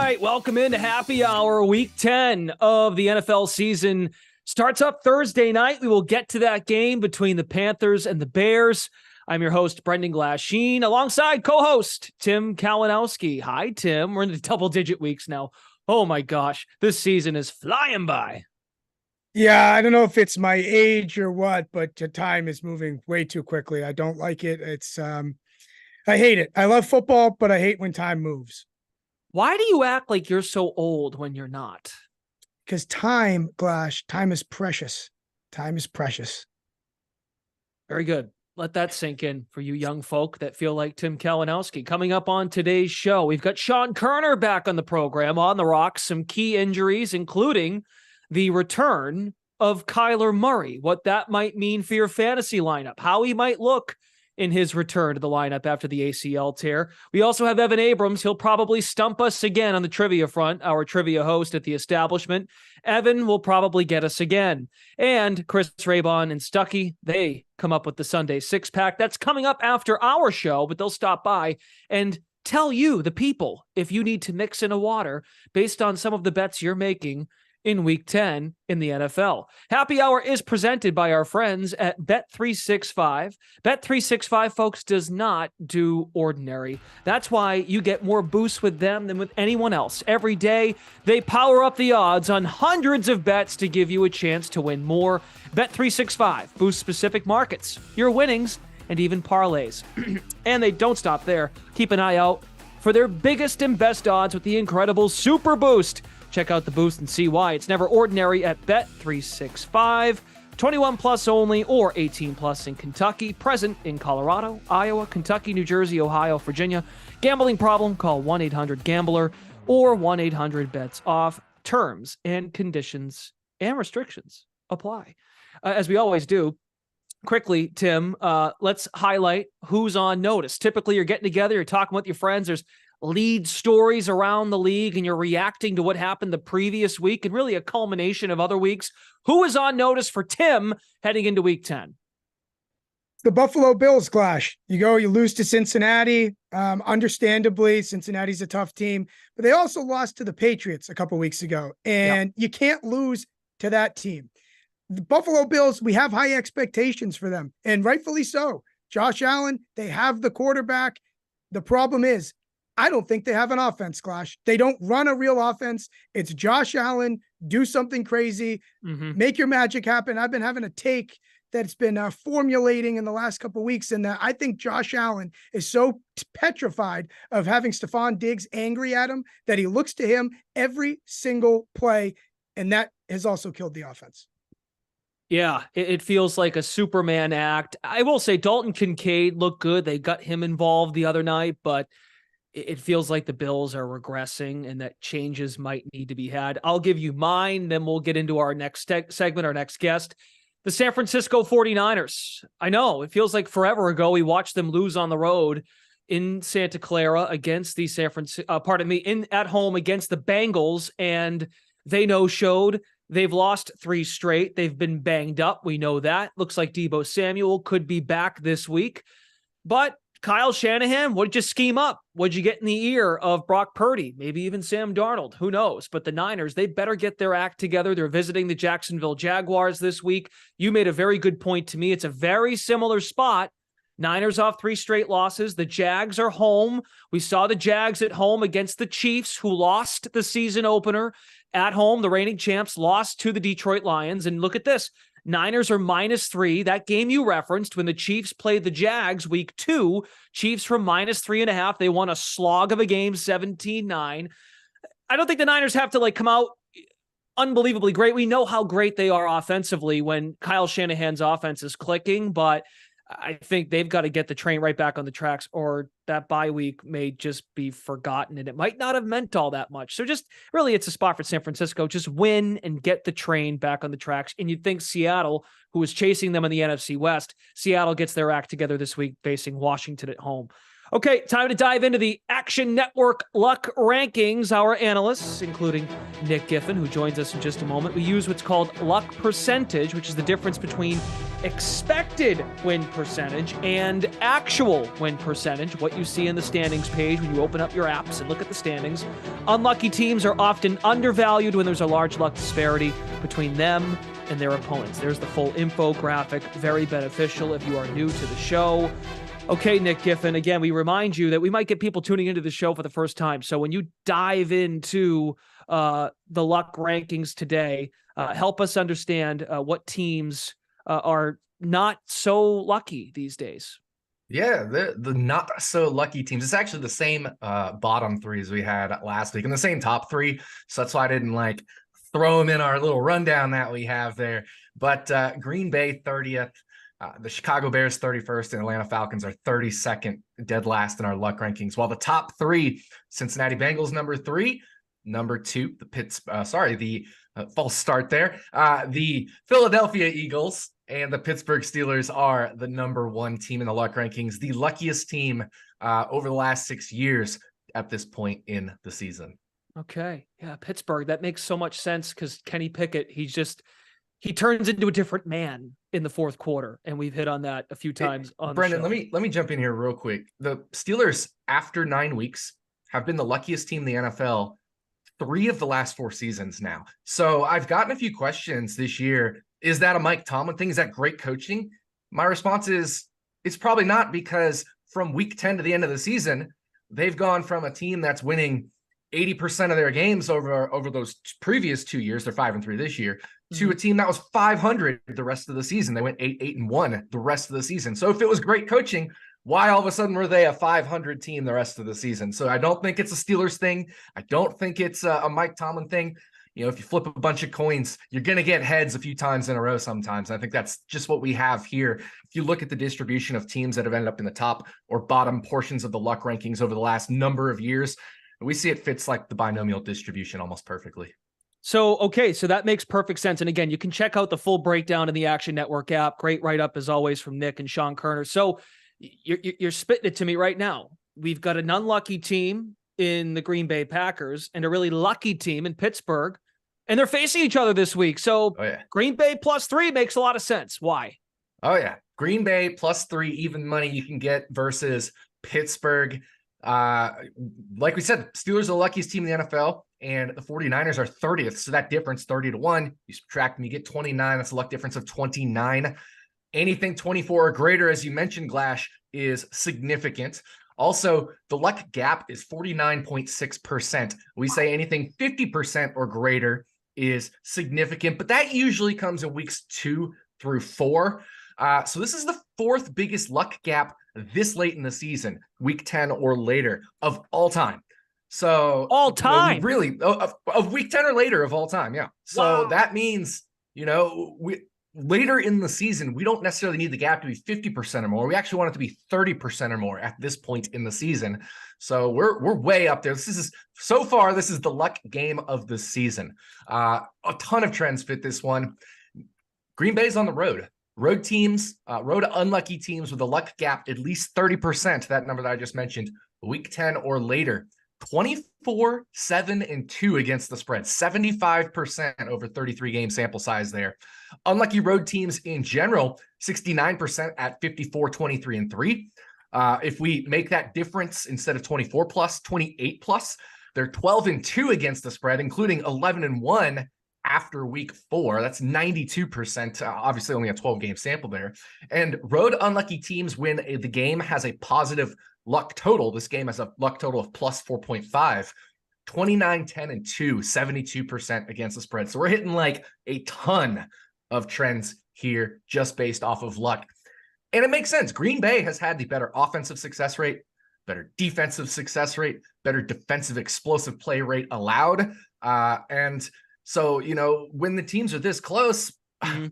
right, welcome into Happy Hour. Week 10 of the NFL season starts up Thursday night. We will get to that game between the Panthers and the Bears. I'm your host, Brendan Glasheen, alongside co-host Tim Kalinowski. Hi, Tim. We're in the double-digit weeks now. Oh, my gosh. This season is flying by. Yeah, I don't know if it's my age or what, but time is moving way too quickly. I don't like it. I hate it. I love football, but I hate when time moves. Why do you act like you're so old when you're not? Because time, Glash, time is precious. Time is precious. Very good. Let that sink in for you young folk that feel like Tim Kalinowski. Coming up on today's show, we've got Sean Koerner back on the program, on the rocks, some key injuries, including the return of Kyler Murray, what that might mean for your fantasy lineup, how he might look in his return to the lineup after the ACL tear. We also have Evan Abrams. He'll probably stump us again on the trivia front, our trivia host at the establishment. Evan will probably get us again. And Chris Raybon and Stuckey, they come up with the Sunday six-pack. That's coming up after our show, but they'll stop by and tell you, the people, if you need to mix in a water based on some of the bets you're making in Week 10 in the NFL. Happy Hour is presented by our friends at Bet365. Bet365, folks, does not do ordinary. That's why you get more boosts with them than with anyone else. Every day, they power up the odds on hundreds of bets to give you a chance to win more. Bet365 boosts specific markets, your winnings, and even parlays. And they don't stop there. Keep an eye out for their biggest and best odds with the incredible Super Boost. Check out the boost and see why. It's never ordinary at Bet365. 21 plus only or 18 plus in Kentucky. Present in Colorado, Iowa, Kentucky, New Jersey, Ohio, Virginia. Gambling problem? Call 1-800-GAMBLER or 1-800-BETS-OFF. Terms and conditions and restrictions apply. As we always do, quickly, Tim, let's highlight who's on notice. Typically, you're getting together, you're talking with your friends. There's lead stories around the league, and you're reacting to what happened the previous week and really a culmination of other weeks. Who is on notice for Tim heading into Week 10? The Buffalo Bills, Clash. You lose to Cincinnati. Understandably, Cincinnati's a tough team, but they also lost to the Patriots a couple weeks ago, and You can't lose to that team. The Buffalo Bills, we have high expectations for them, and rightfully so. Josh Allen, they have the quarterback. The problem is, I don't think they have an offense, Clash. They don't run a real offense. It's Josh Allen, do something crazy, make your magic happen. I've been having a take that's been formulating in the last couple of weeks, and that I think Josh Allen is so petrified of having Stephon Diggs angry at him that he looks to him every single play, and that has also killed the offense. Yeah, it feels like a Superman act. I will say Dalton Kincaid looked good. They got him involved the other night, but it feels like the Bills are regressing and that changes might need to be had. I'll give you mine, then we'll get into our next segment, our next guest. The San Francisco 49ers. I know, it feels like forever ago we watched them lose on the road in Santa Clara against the at home against the Bengals, and they no-showed. They've lost 3 straight. They've been banged up. We know that. Looks like Deebo Samuel could be back this week. But Kyle Shanahan, what did you scheme up? What did you get in the ear of Brock Purdy? Maybe even Sam Darnold. Who knows? But the Niners, they better get their act together. They're visiting the Jacksonville Jaguars this week. You made a very good point to me. It's a very similar spot. Niners off 3 straight losses. The Jags are home. We saw the Jags at home against the Chiefs, who lost the season opener. At home, the reigning champs lost to the Detroit Lions. And look at this. Niners are -3. That game you referenced when the Chiefs played the Jags week 2, Chiefs were -3.5. They won a slog of a game, 17-9. I don't think the Niners have to come out unbelievably great. We know how great they are offensively when Kyle Shanahan's offense is clicking, but I think they've got to get the train right back on the tracks, or that bye week may just be forgotten and it might not have meant all that much. So just really, it's a spot for San Francisco. Just win and get the train back on the tracks. And you'd think Seattle, who was chasing them in the NFC West, Seattle gets their act together this week facing Washington at home. Okay, time to dive into the Action Network Luck Rankings. Our analysts, including Nick Giffen, who joins us in just a moment, we use what's called luck percentage, which is the difference between expected win percentage and actual win percentage, what you see in the standings page when you open up your apps and look at the standings. Unlucky teams are often undervalued when there's a large luck disparity between them and their opponents. There's the full infographic, very beneficial if you are new to the show. Okay, Nick Giffen, again, we remind you that we might get people tuning into the show for the first time. So when you dive into the luck rankings today, help us understand what teams are not so lucky these days. Yeah, the not so lucky teams. It's actually the same bottom three as we had last week and the same top three. So that's why I didn't throw them in our little rundown that we have there. But Green Bay 30th, the Chicago Bears 31st, and Atlanta Falcons are 32nd, dead last in our luck rankings. While the top three, Cincinnati Bengals number 3, number 2, the false start there. The Philadelphia Eagles and the Pittsburgh Steelers are the number 1 team in the luck rankings, the luckiest team over the last 6 years at this point in the season. Okay. Yeah, Pittsburgh, that makes so much sense because Kenny Pickett, he turns into a different man in the fourth quarter, and we've hit on that a few times on Brendan, the show. let me jump in here real quick. The Steelers, after 9 weeks, have been the luckiest team in the NFL 3 of the last 4 seasons now. So I've gotten a few questions this year. Is that a Mike Tomlin thing? Is that great coaching? My response is it's probably not, because from week 10 to the end of the season, they've gone from a team that's winning 80% of their games over those previous 2 years, they're 5-3 this year, to a team that was 500 the rest of the season. They went 8-1 the rest of the season. So if it was great coaching, why all of a sudden were they a 500 team the rest of the season? So I don't think it's a Steelers thing. I don't think it's a Mike Tomlin thing. You know, if you flip a bunch of coins, you're going to get heads a few times in a row sometimes. I think that's just what we have here. If you look at the distribution of teams that have ended up in the top or bottom portions of the luck rankings over the last number of years, we see it fits like the binomial distribution almost perfectly. So, okay, so that makes perfect sense. And again, you can check out the full breakdown in the Action Network app. Great write-up as always from Nick and Sean Koerner. So you're spitting it to me right now. We've got an unlucky team in the Green Bay Packers and a really lucky team in Pittsburgh, and they're facing each other this week. So Green Bay +3 makes a lot of sense. Why? Oh, yeah. Green Bay +3 even money you can get versus Pittsburgh. Like we said, Steelers are the luckiest team in the NFL, and the 49ers are 30th. So that difference, 30-1, you subtract them, you get 29. That's a luck difference of 29. Anything 24 or greater, as you mentioned, Glash, is significant. Also, the luck gap is 49.6%. We say anything 50% or greater is significant, but that usually comes in weeks 2 through 4. So this is the 4th biggest luck gap this late in the season, week 10 or later of all time. So all time, really, of week 10 or later of all time. Yeah. So that means, later in the season, we don't necessarily need the gap to be 50% or more. We actually want it to be 30% or more at this point in the season. So we're way up there. This is the luck game of the season. A ton of trends fit this one. Green Bay's on the road. Road teams, road unlucky teams with a luck gap at least 30%, that number that I just mentioned, week 10 or later. 24, 7, and 2 against the spread, 75% over 33 game sample size there. Unlucky road teams in general, 69% at 54, 23, and 3. If we make that difference instead of 24 plus, 28 plus, they're 12 and 2 against the spread, including 11 and 1 after week 4. That's 92%, obviously only a 12 game sample there. And road unlucky teams when the game has a positive luck total. This game has a luck total of plus 4.5, 29, 10, and 2, 72% against the spread. So we're hitting like a ton of trends here just based off of luck. And it makes sense. Green Bay has had the better offensive success rate, better defensive success rate, better defensive explosive play rate allowed. And so, when the teams are this close,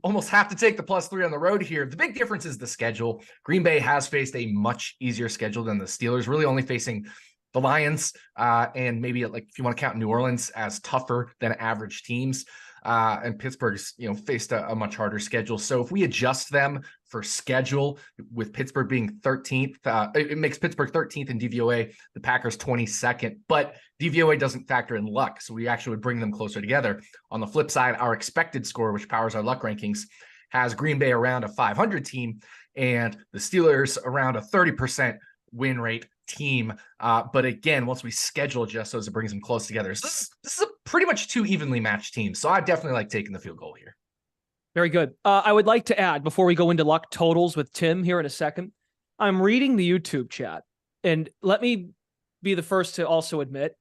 almost have to take the +3 on the road here. The big difference is the schedule. Green Bay has faced a much easier schedule than the Steelers, really only facing the Lions and maybe if you want to count New Orleans as tougher than average teams. And Pittsburgh's, faced a much harder schedule. So if we adjust them for schedule, with Pittsburgh being 13th, it makes Pittsburgh 13th in DVOA, the Packers 22nd, but DVOA doesn't factor in luck. So we actually would bring them closer together. On the flip side, our expected score, which powers our luck rankings, has Green Bay around a 500 team and the Steelers around a 30% win rate team. But again, once we schedule adjust those, it brings them close together. So this is a pretty much two evenly matched teams. So I definitely like taking the field goal here. Very good. I would like to add, before we go into luck totals with Tim here in a second, I'm reading the YouTube chat, and let me be the first to also admit,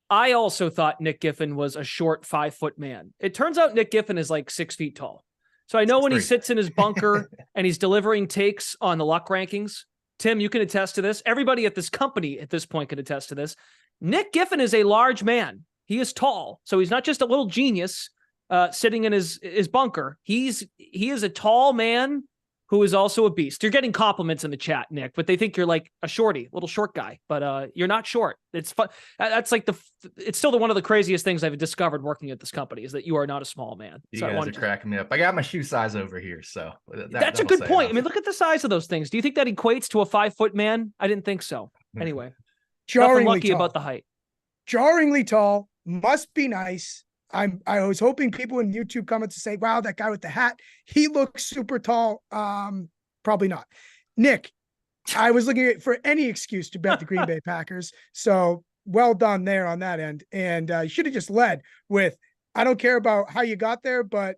I also thought Nick Giffen was a short 5-foot man. It turns out Nick Giffen is like 6 feet tall. So I know when he sits in his bunker and he's delivering takes on the luck rankings, Tim, you can attest to this. Everybody at this company at this point can attest to this. Nick Giffen is a large man. He is tall. So he's not just a little genius sitting in his bunker. He is a tall man who is also a beast. You're getting compliments in the chat, Nick, but they think you're like a shorty, little short guy, but you're not short. It's fun. That's like it's still one of the craziest things I've discovered working at this company is that you are not a small man. You guys are cracking me up. I got my shoe size over here. So that's a good point. I mean, look at the size of those things. Do you think that equates to a 5-foot man? I didn't think so. Anyway, jarringly lucky tall. About the height. Jarringly tall, must be nice. I was hoping people in YouTube comments to say, wow, that guy with the hat, he looks super tall. Probably not. Nick, I was looking for any excuse to bet the Green Bay Packers. So well done there on that end. And you should have just led with, I don't care about how you got there, but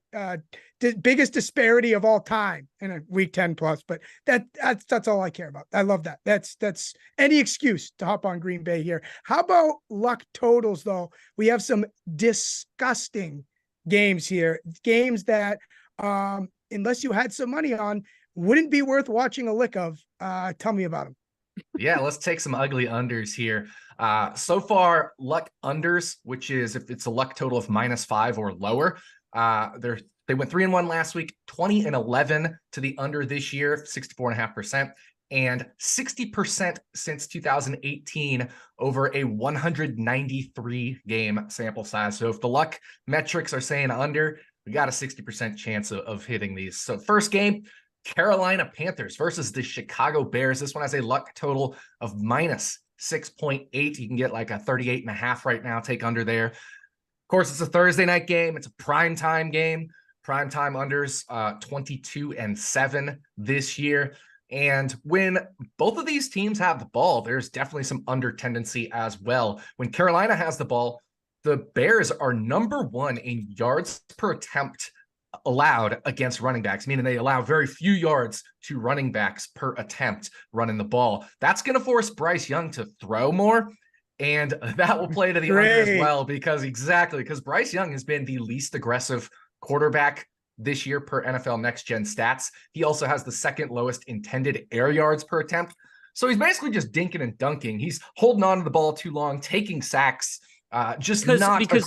the biggest disparity of all time in a week 10 plus, but that's all I care about. I love that. That's any excuse to hop on Green Bay here. How about luck totals though? We have some disgusting games here, games that unless you had some money on, wouldn't be worth watching a lick of. Tell me about them. Yeah, let's take some ugly unders here. So far, luck unders, which is if it's a luck total of -5 or lower, they went 3-1 last week, 20-11 to the under this year, 64.5%, and 60% since 2018 over a 193 game sample size. So if the luck metrics are saying under, we got a 60% chance of hitting these. So first game, Carolina Panthers versus the Chicago Bears. This one has a luck total of -6.8. You can get like a 38.5 right now. Take under there. Of course, it's a Thursday night game. It's a primetime game. Primetime unders 22-7 this year. And when both of these teams have the ball, there's definitely some under tendency as well. When Carolina has the ball, the Bears are number 1 in yards per attempt allowed against running backs, meaning they allow very few yards to running backs per attempt running the ball. That's going to force Bryce Young to throw more, and that will play to the under as well because Bryce Young has been the least aggressive quarterback this year per NFL Next Gen stats. He also has the second lowest intended air yards per attempt. So he's basically just dinking and dunking. He's holding on to the ball too long, taking sacks, because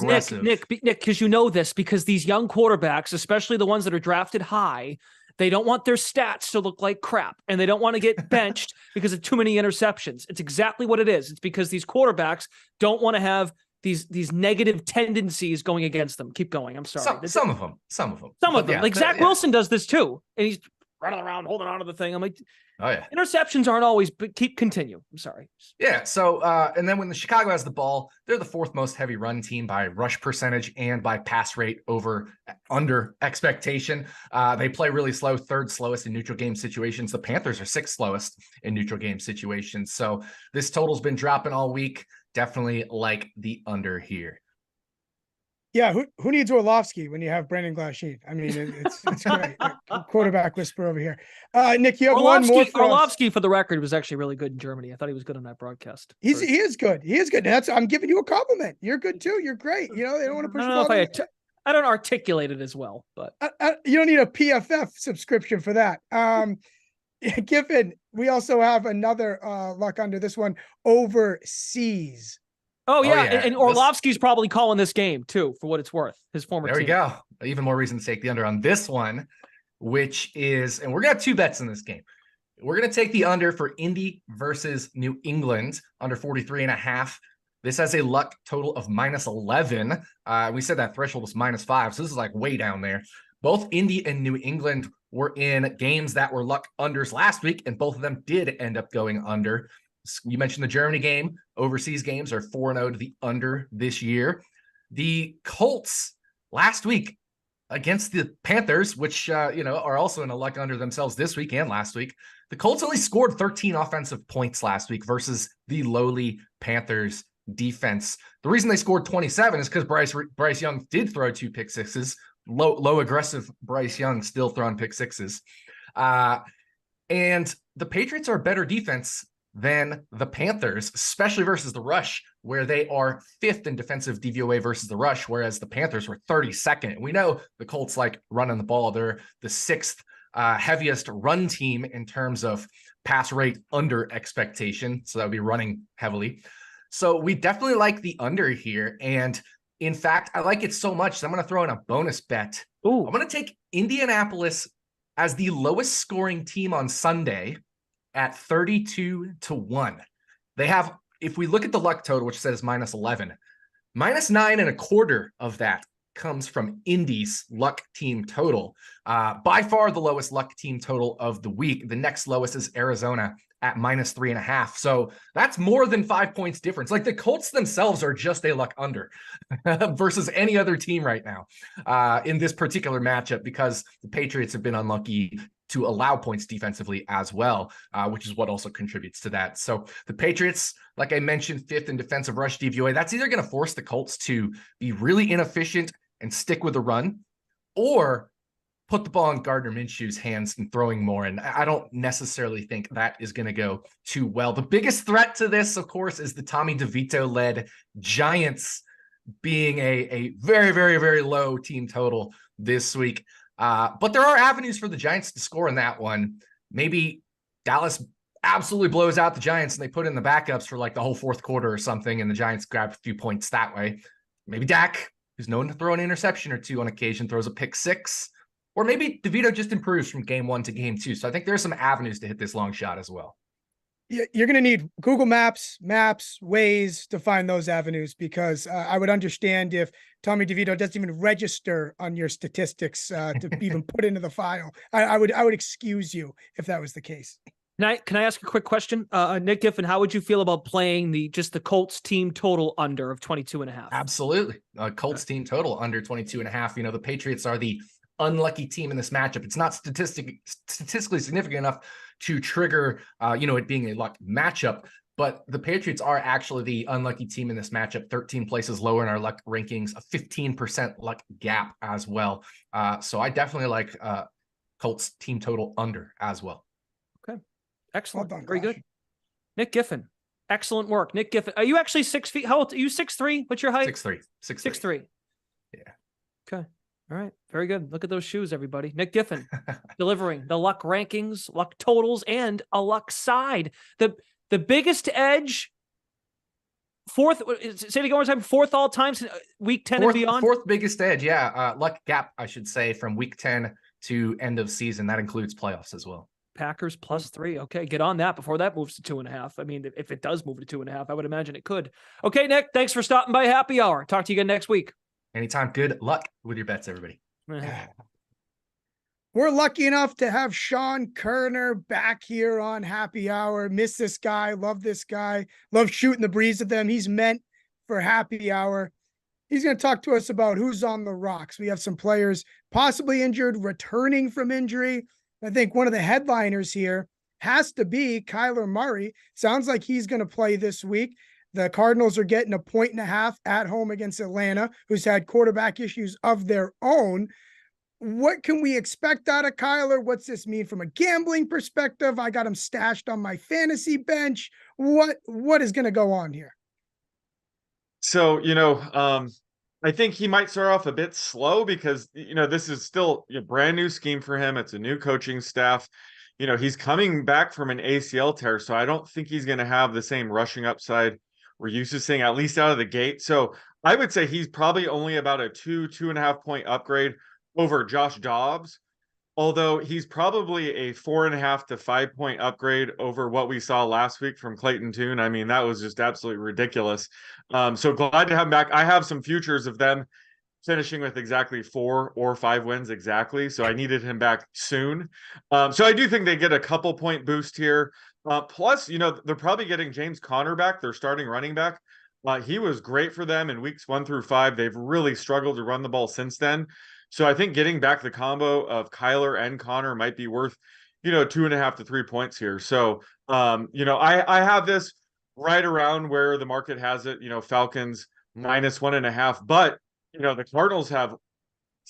aggressive. Nick, because you know this, because these young quarterbacks, especially the ones that are drafted high, they don't want their stats to look like crap, and they don't want to get benched because of too many interceptions. It's exactly what it is. It's because these quarterbacks don't want to have these negative tendencies going against them. Keep going. I'm sorry. Some of them. Yeah, like Zach Wilson does this too, and he's running around holding on to the thing. I'm like, oh yeah, interceptions aren't always. But continue. I'm sorry. Yeah. So and then when the Chicago has the ball, they're the 4th most heavy run team by rush percentage and by pass rate under expectation. They play really slow, 3rd slowest in neutral game situations. The Panthers are 6th slowest in neutral game situations. So this total's been dropping all week. Definitely like the under here. Yeah, who needs Orlovsky when you have Brandon Glasheen? I mean, it's great. Quarterback whisper over here. Nick, you have one more for Orlovsky, for the record, was actually really good in Germany. I thought he was good on that broadcast. He is good. He is good. I'm giving you a compliment. You're good too. You're great. You know, they don't want to push. I don't articulate it as well, but you don't need a PFF subscription for that. Giffen, we also have another luck under this one, overseas. Oh yeah. And Orlovsky's probably calling this game too, for what it's worth. His former team. There we go. Even more reason to take the under on this one, which is, and we're gonna have 2 bets in this game. We're gonna take the under for Indy versus New England, under 43.5. This has a luck total of -11. We said that threshold was -5, so this is like way down there. Both Indy and New England were in games that were luck unders last week, and both of them did end up going under. You mentioned the Germany game. Overseas games are 4-0 to the under this year. The Colts last week against the Panthers, which, are also in a luck under themselves this week and last week. The Colts only scored 13 offensive points last week versus the lowly Panthers defense. The reason they scored 27 is because Bryce Young did throw 2 pick sixes. Low aggressive Bryce Young still throwing pick sixes. And the Patriots are a better defense than the Panthers, especially versus the rush, where they are 5th in defensive DVOA versus the rush, whereas the Panthers were 32nd. We know the Colts like running the ball. They're the 6th heaviest run team in terms of pass rate under expectation. So that would be running heavily. So we definitely like the under here. And in fact, I like it so much that I'm going to throw in a bonus bet. Ooh. I'm going to take Indianapolis as the lowest scoring team on Sunday at 32-1. They have, if we look at the luck total, which says -11, -9.25 of that comes from Indy's luck team total. By far the lowest luck team total of the week. The next lowest is Arizona at -3.5. So that's more than 5 points difference. Like the Colts themselves are just a luck under versus any other team right now in this particular matchup, because the Patriots have been unlucky to allow points defensively as well, which is what also contributes to that. So the Patriots, like I mentioned, 5th in defensive rush DVOA. That's either going to force the Colts to be really inefficient and stick with the run, or put the ball in Gardner Minshew's hands and throwing more. And I don't necessarily think that is going to go too well. The biggest threat to this, of course, is the Tommy DeVito-led Giants being a very, very, very low team total this week. But there are avenues for the Giants to score in that one. Maybe Dallas absolutely blows out the Giants and they put in the backups for like the whole fourth quarter or something, and the Giants grab a few points that way. Maybe Dak, who's known to throw an interception or two on occasion, throws a pick six. Or maybe DeVito just improves from game 1 to game 2. So I think there's some avenues to hit this long shot as well. You're going to need Google Maps, Waze to find those avenues, because I would understand if Tommy DeVito doesn't even register on your statistics to even put into the file. I would excuse you if that was the case. Can I ask a quick question? Nick Giffen, how would you feel about playing the Colts team total under of 22.5? Absolutely. Colts team total under 22.5. The Patriots are the unlucky team in this matchup. It's not statistically significant enough to trigger, it being a luck matchup, but the Patriots are actually the unlucky team in this matchup, 13 places lower in our luck rankings, a 15% luck gap as well. So I definitely like Colts team total under as well. Okay. Excellent. Well done, very Josh. good. Nick Giffen. Excellent work. Nick Giffen. Are you actually 6 feet? How old are you? 6'3"? What's your height? 6'3". 6'3". Yeah. Okay. All right. Very good. Look at those shoes, everybody. Nick Giffen delivering the luck rankings, luck totals, and a luck side. The biggest edge, fourth, say it again one more time, 4th all time, week 10 and beyond. 4th biggest edge. Yeah. Luck gap, I should say, from week 10 to end of season. That includes playoffs as well. Packers +3. Okay. Get on that before that moves to 2.5. I mean, if it does move to 2.5, I would imagine it could. Okay, Nick, thanks for stopping by Happy Hour. Talk to you again next week. Anytime. Good luck with your bets, everybody. We're lucky enough to have Sean Koerner back here on Happy Hour. Miss this guy. Love this guy. Love shooting the breeze with him. He's meant for Happy Hour. He's going to talk to us about who's on the rocks. We have some players possibly injured, returning from injury. I think one of the headliners here has to be Kyler Murray. Sounds like he's going to play this week. The Cardinals are getting 1.5 points at home against Atlanta, who's had quarterback issues of their own. What can we expect out of Kyler? What's this mean from a gambling perspective? I got him stashed on my fantasy bench. What is going to go on here? So, I think he might start off a bit slow because, this is still a brand new scheme for him. It's a new coaching staff. He's coming back from an ACL tear, so I don't think he's going to have the same rushing upside we're used to seeing, at least out of the gate. So I would say he's probably only about a 2.5 point upgrade over Josh Dobbs, although he's probably a 4.5 to 5 point upgrade over what we saw last week from Clayton Tune. I mean, that was just absolutely ridiculous. So glad to have him back. I have some futures of them finishing with exactly 4 or 5 wins exactly. So I needed him back soon. So I do think they get a couple point boost here. Plus, they're probably getting James Conner back, their starting running back. He was great for them in weeks 1 through 5. They've really struggled to run the ball since then. So I think getting back the combo of Kyler and Koerner might be worth, 2.5 to 3 points here. So, I have this right around where the market has it, Falcons -1.5, but, the Cardinals have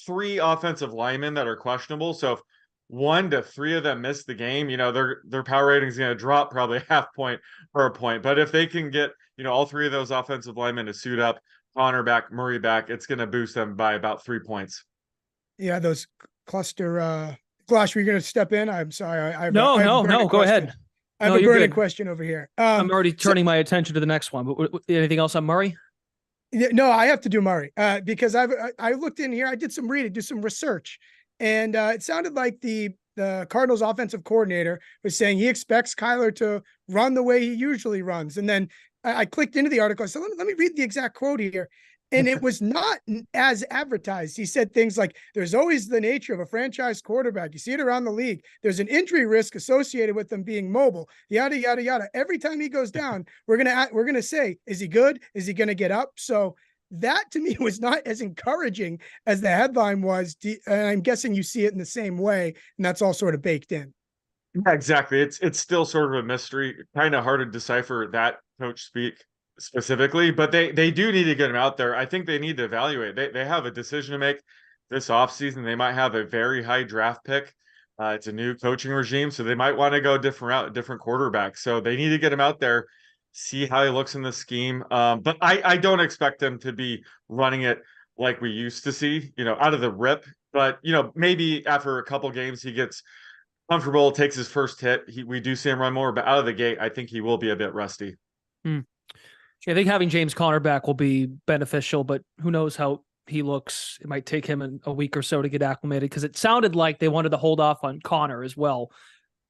3 offensive linemen that are questionable. So if 1 to 3 of them miss the game, their power rating is going to drop probably a half point or a point. But if they can get, all 3 of those offensive linemen to suit up, Koerner back, Murray back, it's going to boost them by about 3 points. Yeah, those cluster. Glosh, were you going to step in? I'm sorry. No, go ahead. I have a burning question over here. I'm already turning my attention to the next one. But anything else on Murray? No, I have to do Murray because I looked in here. I did some reading, do some research, and it sounded like the Cardinals offensive coordinator was saying he expects Kyler to run the way he usually runs. And then I clicked into the article. I said, let me read the exact quote here. And it was not as advertised. He said things like, there's always the nature of a franchise quarterback. You see it around the league. There's an injury risk associated with them being mobile, yada, yada, yada. Every time he goes down, we're going to say, is he good? Is he going to get up? So that to me was not as encouraging as the headline was. And I'm guessing you see it in the same way. And that's all sort of baked in. Yeah, exactly. It's still sort of a mystery, kind of hard to decipher that coach speak specifically, but they do need to get him out there. I think they need to evaluate. They have a decision to make this offseason. They might have a very high draft pick. It's a new coaching regime, so they might want to go different route, different quarterback. So they need to get him out there, see how he looks in the scheme. But I don't expect them to be running it like we used to see, out of the rip. But, maybe after a couple games, he gets comfortable, takes his first hit. We do see him run more, but out of the gate, I think he will be a bit rusty. I think having James Conner back will be beneficial, but who knows how he looks. It might take him a week or so to get acclimated because it sounded like they wanted to hold off on Conner as well.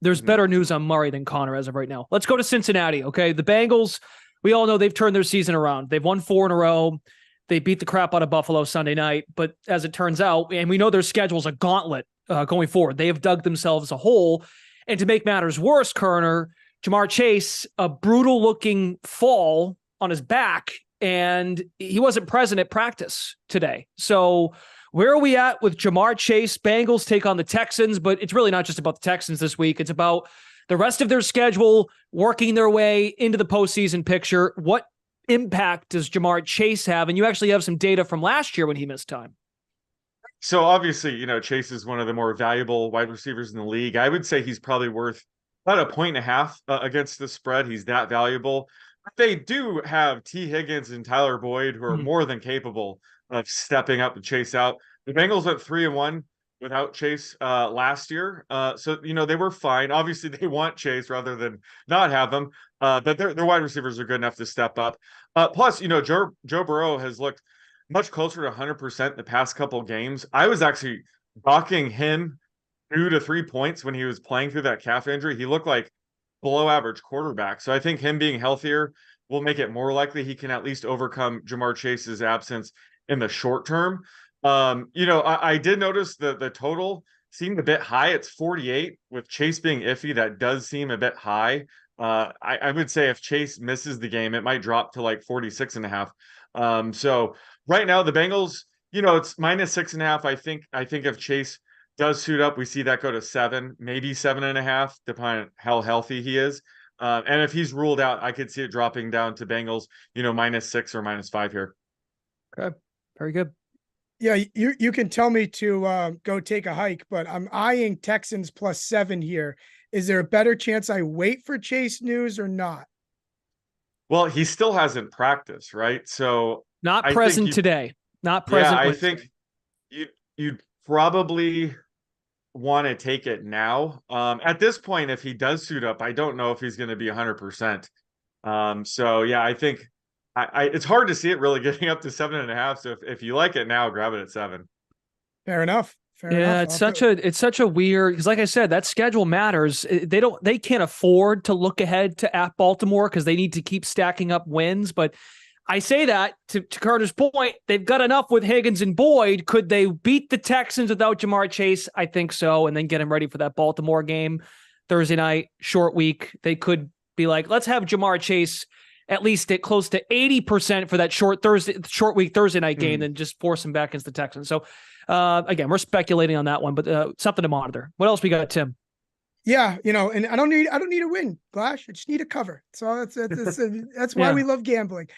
There's better news on Murray than Conner as of right now. Let's go to Cincinnati, okay? The Bengals, we all know they've turned their season around. They've won 4 in a row. They beat the crap out of Buffalo Sunday night, but as it turns out, and we know their schedule's a gauntlet going forward, they have dug themselves a hole. And to make matters worse, Koerner, Ja'Marr Chase, a brutal-looking fall on his back, and he wasn't present at practice today. So where are we at with Ja'Marr Chase? Bengals take on the Texans, but it's really not just about the Texans this week. It's about the rest of their schedule, working their way into the postseason picture. What impact does Ja'Marr Chase have? And you actually have some data from last year when he missed time. So obviously, Chase is one of the more valuable wide receivers in the league. I would say he's probably worth about 1.5 against the spread. He's that valuable. They do have T. Higgins and Tyler Boyd, who are more than capable of stepping up and Chase out. The Bengals went 3-1 without Chase last year. So, they were fine. Obviously, they want Chase rather than not have him. But their wide receivers are good enough to step up. Plus, Joe Burrow has looked much closer to 100% the past couple of games. I was actually docking him 2 to 3 points when he was playing through that calf injury. He looked like below average quarterback. So I think him being healthier will make it more likely he can at least overcome Ja'Marr Chase's absence in the short term. I did notice the total seemed a bit high. It's 48 with Chase being iffy. That does seem a bit high. I would say if Chase misses the game, it might drop to like 46.5. So right now the Bengals, it's -6.5. I think if Chase does suit up, we see that go to 7, maybe 7.5, depending on how healthy he is. And if he's ruled out, I could see it dropping down to Bengals, -6 or -5 here. Okay, very good. Yeah, you can tell me to go take a hike, but I'm eyeing Texans +7 here. Is there a better chance I wait for Chase news or not? Well, he still hasn't practiced, right? So not present today. Not present. Yeah, I think you'd probably want to take it now. At this point, if he does suit up, I don't know if he's going to be 100%. So yeah, I think it's hard to see it really getting up to 7.5. So if you like it now, grab it at 7. Fair enough. It's such a weird, because like I said, that schedule matters. They can't afford to look ahead to at Baltimore because they need to keep stacking up wins. But I say that to Carter's point, they've got enough with Higgins and Boyd. Could they beat the Texans without Ja'Marr Chase? I think so. And then get him ready for that Baltimore game Thursday night, short week. They could be like, let's have Ja'Marr Chase at least at close to 80% for that short week Thursday night game, then just force him back against the Texans. So again, we're speculating on that one, but something to monitor. What else we got, Tim? Yeah, and I don't need a win, Glash. I just need a cover. So that's why we love gambling.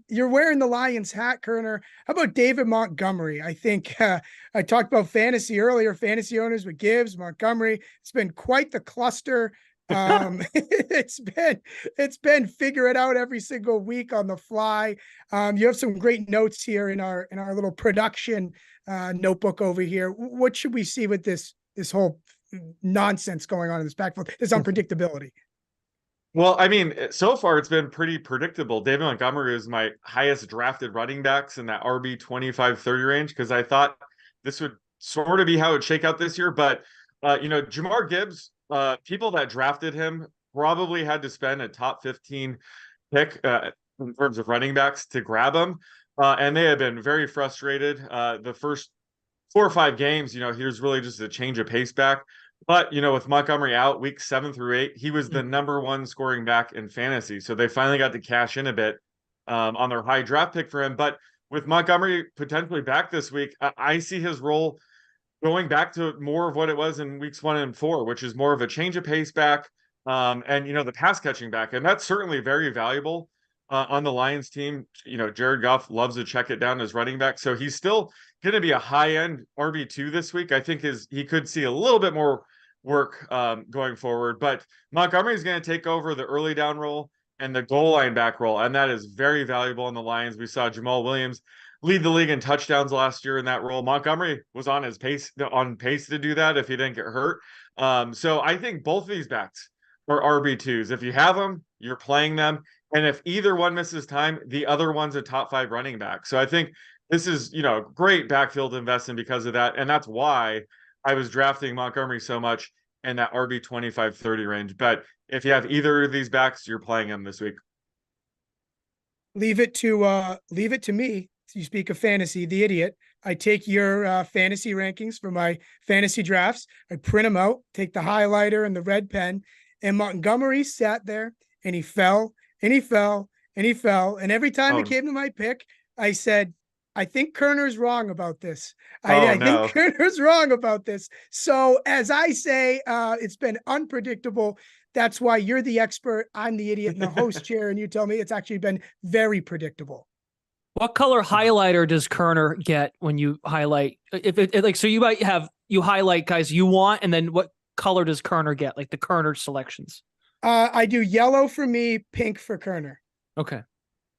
You're wearing the Lions hat, Koerner. How about David Montgomery? I think I talked about fantasy earlier. Fantasy owners with Gibbs, Montgomery. It's been quite the cluster. It's been figure it out every single week on the fly. You have some great notes here in our little production notebook over here. What should we see with this whole nonsense going on in this backfield, this unpredictability? Well, I mean, so far it's been pretty predictable. David Montgomery is my highest drafted running backs in that RB 25-30 range, because I thought this would sort of be how it would shake out this year. But Jahmyr Gibbs, people that drafted him probably had to spend a top 15 pick in terms of running backs to grab him, and they have been very frustrated. The first 4 or 5 games, he was really just a change of pace back. But, with Montgomery out week 7 through 8, he was the number 1 scoring back in fantasy. So they finally got to cash in a bit on their high draft pick for him. But with Montgomery potentially back this week, I see his role going back to more of what it was in weeks 1 and 4, which is more of a change of pace back and, the pass catching back. And that's certainly very valuable on the Lions team. Jared Goff loves to check it down as running back. So he's still going to be a high-end RB2 this week. I think he could see a little bit more work going forward. But Montgomery is going to take over the early down role and the goal line back role, and that is very valuable in the Lions. We saw Jamal Williams lead the league in touchdowns last year in that role. Montgomery was on pace to do that if he didn't get hurt. So I think both of these backs are RB2s. If you have them, you're playing them. And if either one misses time, the other one's a top 5 running back. So I think this is, great backfield investment because of that. And that's why I was drafting Montgomery so much in that RB 25-30 range. But if you have either of these backs, you're playing them this week. Leave it to me. You speak of fantasy, the idiot. I take your fantasy rankings for my fantasy drafts. I print them out, take the highlighter and the red pen, and Montgomery sat there and he fell and he fell and he fell. And every time it came to my pick, I said, I think Koerner's wrong about this. I think Koerner's wrong about this. So as I say, it's been unpredictable. That's why you're the expert. I'm the idiot in the host chair. And you tell me it's actually been very predictable. What color highlighter does Koerner get when you highlight? So you highlight guys you want, and then what color does Koerner get? Like the Koerner selections? I do yellow for me, pink for Koerner. Okay.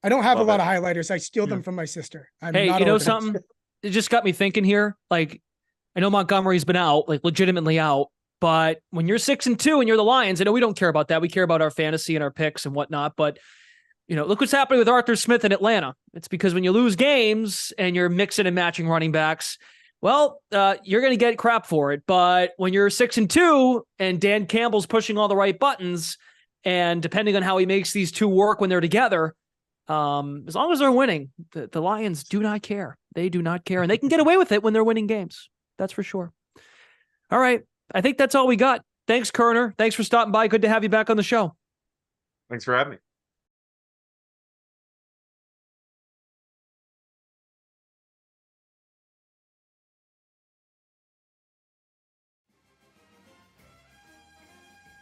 I don't have a lot of highlighters. I steal them from my sister. Something? It just got me thinking here. Like, I know Montgomery's been out, like legitimately out, but when you're 6-2 and you're the Lions, I know we don't care about that. We care about our fantasy and our picks and whatnot, but look what's happening with Arthur Smith in Atlanta. It's because when you lose games and you're mixing and matching running backs, well, you're going to get crap for it. But when you're 6-2 and Dan Campbell's pushing all the right buttons, and depending on how he makes these two work when they're together, as long as they're winning, the Lions do not care. They do not care, and they can get away with it when they're winning games. That's for sure. All right. I think that's all we got. Thanks, Koerner. Thanks for stopping by. Good to have you back on the show. Thanks for having me.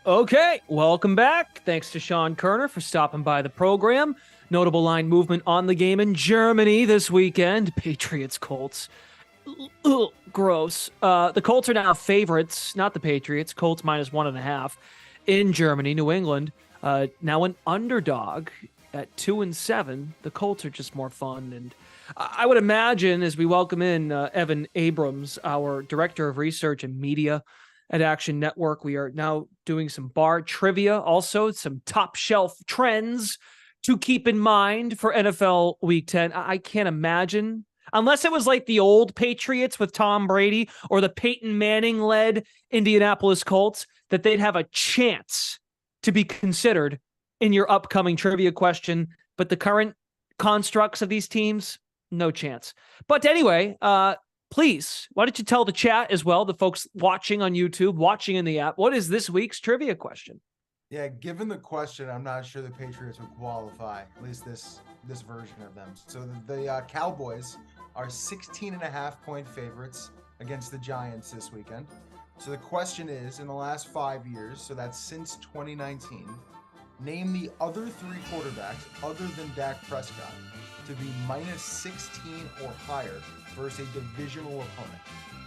Okay, welcome back. Thanks to Sean Koerner for stopping by the program. Notable line movement on the game in Germany this weekend. Patriots, Colts. Ugh, gross. The Colts are now favorites, not the Patriots. Colts -1.5 in Germany. New England now an underdog at 2-7. The Colts are just more fun. And I would imagine as we welcome in Evan Abrams, our director of research and media at Action Network, we are now doing some bar trivia, also some top shelf trends to keep in mind for NFL Week 10. I can't imagine, unless it was like the old Patriots with Tom Brady or the Peyton Manning-led Indianapolis Colts, that they'd have a chance to be considered in your upcoming trivia question. But the current constructs of these teams, no chance. But anyway, please, why don't you tell the chat as well, the folks watching on YouTube, watching in the app, what is this week's trivia question? Yeah, given the question, I'm not sure the Patriots would qualify, at least this version of them. So the Cowboys are 16.5-point favorites against the Giants this weekend. So the question is, in the last 5 years, so that's since 2019, name the other 3 quarterbacks other than Dak Prescott to be minus 16 or higher versus a divisional opponent.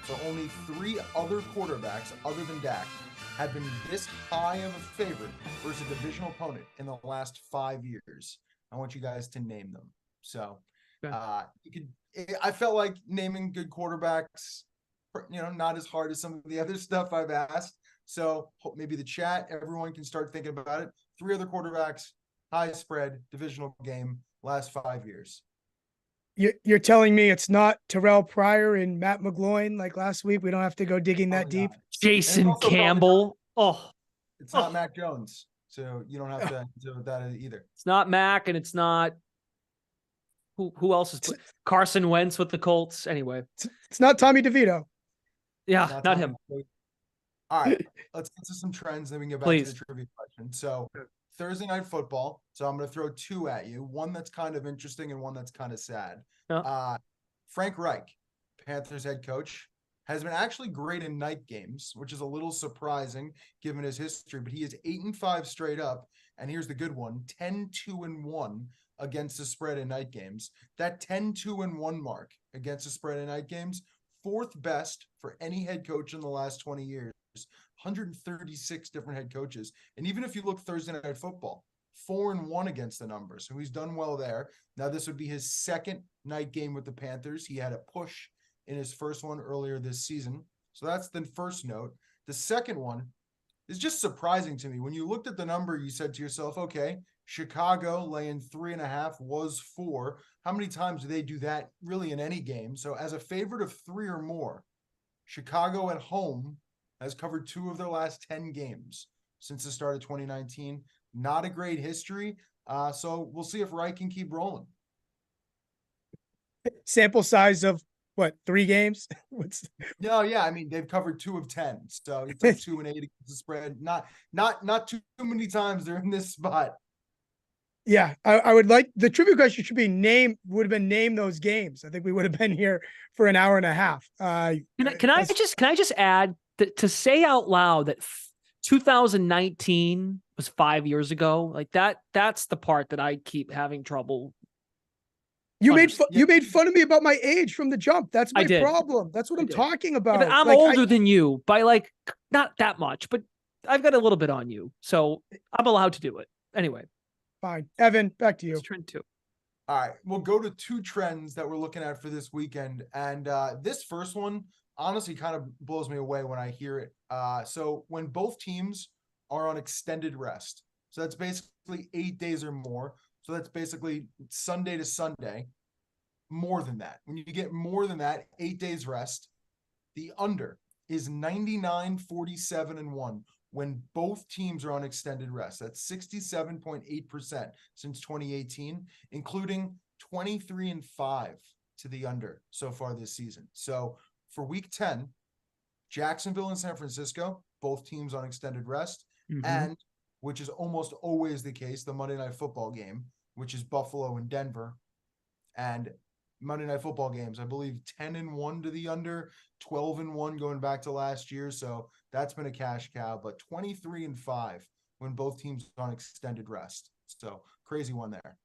So only 3 other quarterbacks other than Dak have been this high of a favorite versus a divisional opponent in the last 5 years. I want you guys to name them. So I felt like naming good quarterbacks, not as hard as some of the other stuff I've asked. So maybe the chat, everyone can start thinking about it. 3 other quarterbacks, high spread, divisional game, last 5 years. You're telling me it's not Terrell Pryor and Matt McGloin like last week? We don't have to go digging that deep. Jason Campbell. It's not Mac Jones. So you don't have to deal with that either. It's not Mac, and it's not who else is Carson Wentz with the Colts. Anyway, it's not Tommy DeVito. Yeah, not him. All right, let's get to some trends, then we can get back to the trivia question. So Thursday Night Football. So I'm going to throw 2 at you. One that's kind of interesting and one that's kind of sad. Frank Reich, Panthers head coach, has been actually great in night games, which is a little surprising given his history, but he is 8-5 straight up. And here's the good one, 10-2-1 against the spread in night games. That 10-2-1 mark against the spread in night games, 4th best for any head coach in the last 20 years. 136 different head coaches. And even if you look Thursday Night Football, 4-1 against the numbers. So he's done well there. Now this would be his 2nd night game with the Panthers. He had a push in his first one earlier this season. So that's the first note. The second one is just surprising to me. When you looked at the number, you said to yourself, okay, Chicago laying 3.5 was 4. How many times do they do that really in any game? So as a favorite of 3 or more, Chicago at home has covered 2 of their last 10 games since the start of 2019. Not a great history. So we'll see if Wright can keep rolling. Sample size of what, 3 games? No, yeah. I mean, they've covered 2 of 10. So it's like 2-8 against the spread. Not too many times they're in this spot. Yeah, I would like the trivia question should be would have been name those games. I think we would have been here for an hour and a half. Can I just add to say out loud that 2019 was 5 years ago? Like that's the part that I keep having trouble. You made fun of me about my age from the jump. That's my problem. That's what I'm talking about. Yeah, but I'm older than you by like not that much, but I've got a little bit on you, so I'm allowed to do it anyway. Fine. Evan, back to you. It's trend 2. All right. We'll go to 2 trends that we're looking at for this weekend. And this first one, honestly, kind of blows me away when I hear it. So when both teams are on extended rest, so that's basically 8 days or more. So that's basically Sunday to Sunday. More than that. When you get more than that, 8 days rest, the under is 99-47-1. When both teams are on extended rest. That's 67.8% since 2018, including 23-5 to the under so far this season. So for week 10, Jacksonville and San Francisco, both teams on extended rest, and which is almost always the case, the Monday Night Football game, which is Buffalo and Denver. And Monday Night Football games, I believe 10-1 to the under, 12-1 going back to last year. So that's been a cash cow, but 23-5 when both teams are on extended rest. So crazy one there.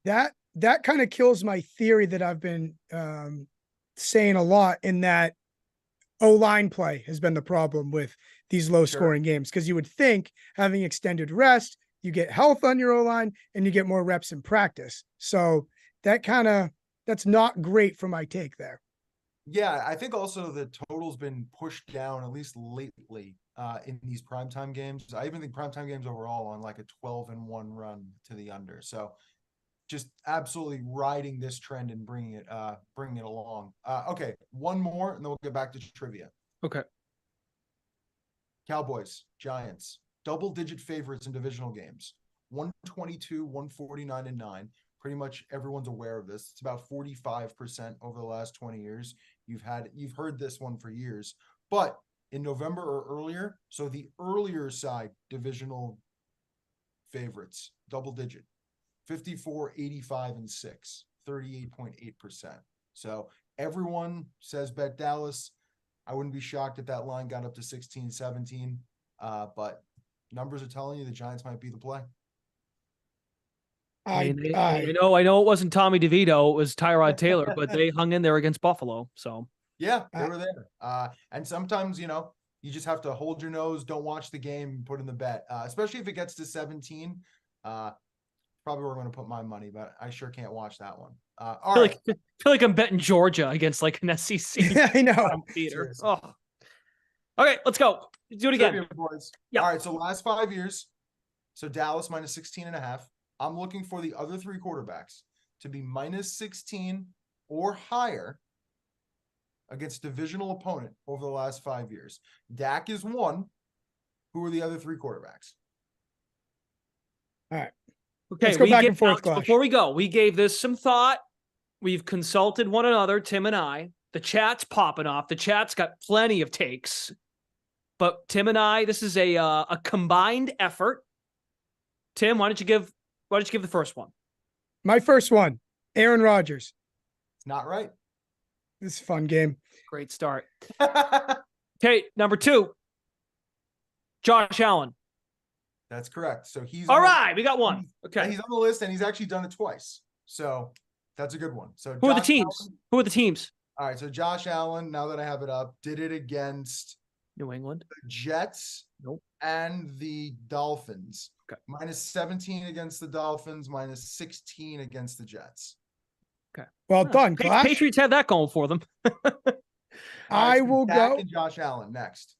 That kind of kills my theory that I've been saying a lot, in that O-line play has been the problem with these low scoring games. Because you would think having extended rest, you get health on your O-line and you get more reps in practice. So that's not great for my take there. Yeah, I think also the total's been pushed down, at least lately, in these primetime games. I even think primetime games overall on like a 12-1 run to the under. So just absolutely riding this trend and bringing it along. Okay, one more, and then we'll get back to trivia. Okay. Cowboys, Giants, double-digit favorites in divisional games. 122, 149, and 9. Pretty much everyone's aware of this. It's about 45% over the last 20 years. You've heard this one for years, but in November or earlier. So the earlier side divisional favorites, double digit, 54, 85, and 6, 38.8%. So everyone says bet Dallas. I wouldn't be shocked if that line got up to 16, 17. But numbers are telling you the Giants might be the play. I know it wasn't Tommy DeVito, it was Tyrod Taylor, but they hung in there against Buffalo. So yeah, they were there. And sometimes, you just have to hold your nose, don't watch the game, and put in the bet. Especially if it gets to 17. Probably where I'm going to put my money, but I sure can't watch that one. I feel like I'm betting Georgia against like an SEC. Yeah, I know. Theater. Oh. Okay, let's go. Do it again. Boys. Yep. All right, so last 5 years. So Dallas minus 16.5. I'm looking for the other three quarterbacks to be minus 16 or higher against divisional opponent over the last 5 years. Dak is one. Who are the other three quarterbacks? All right. Okay, let's go back and forth, before we go, we gave this some thought. We've consulted one another, Tim and I. The chat's popping off. The chat's got plenty of takes. But Tim and I, this is a combined effort. Tim, why don't you give the first one? My first one, Aaron Rodgers. It's not right. This is a fun game. Great start. Okay, number 2, Josh Allen. That's correct. So he's all right. We got one. Okay, he's on the list, and he's actually done it twice. So that's a good one. So who are the teams? Who are the teams? All right. So Josh Allen, now that I have it up, did it against New England, the Jets, and the Dolphins. Okay. Minus 17 against the Dolphins, minus 16 against the Jets. Okay. Well done, Clash. Patriots have that going for them. I will go. And Josh Allen next.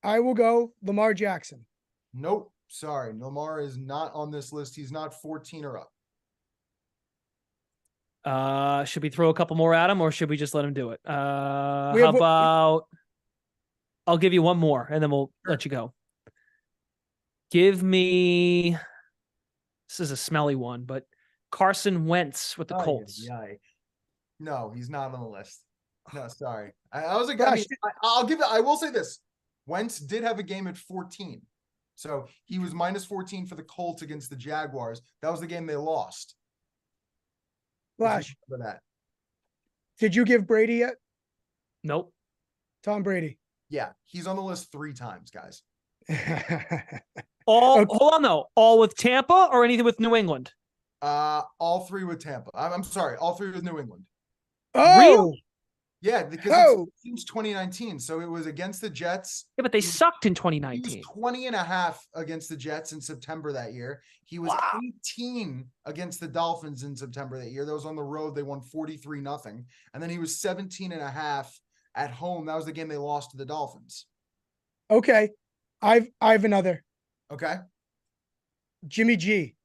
I will go Lamar Jackson. Nope. Sorry. Lamar is not on this list. He's not 14 or up. Should we throw a couple more at him, or should we just let him do it? How about I'll give you one more and then we'll let you go. Give me, this is a smelly one, but Carson Wentz with the Colts. No, he's not on the list. No, sorry. I was like, I will say this. Wentz did have a game at 14. So he was minus 14 for the Colts against the Jaguars. That was the game they lost. Flash. For that. Did you give Brady yet? Nope. Tom Brady. Yeah, he's on the list 3 times, guys. Hold on though. All with Tampa or anything with New England? All 3 with Tampa. I'm sorry, all 3 with New England. Oh, really? Yeah, because it's 2019, so it was against the Jets. Yeah, but they sucked in 2019. He was 20.5 against the Jets in September that year. He was 18 against the Dolphins in September that year. That was on the road. They won 43-0. And then he was 17.5 at home. That was the game they lost to the Dolphins. Okay. I have another. Okay. Jimmy G.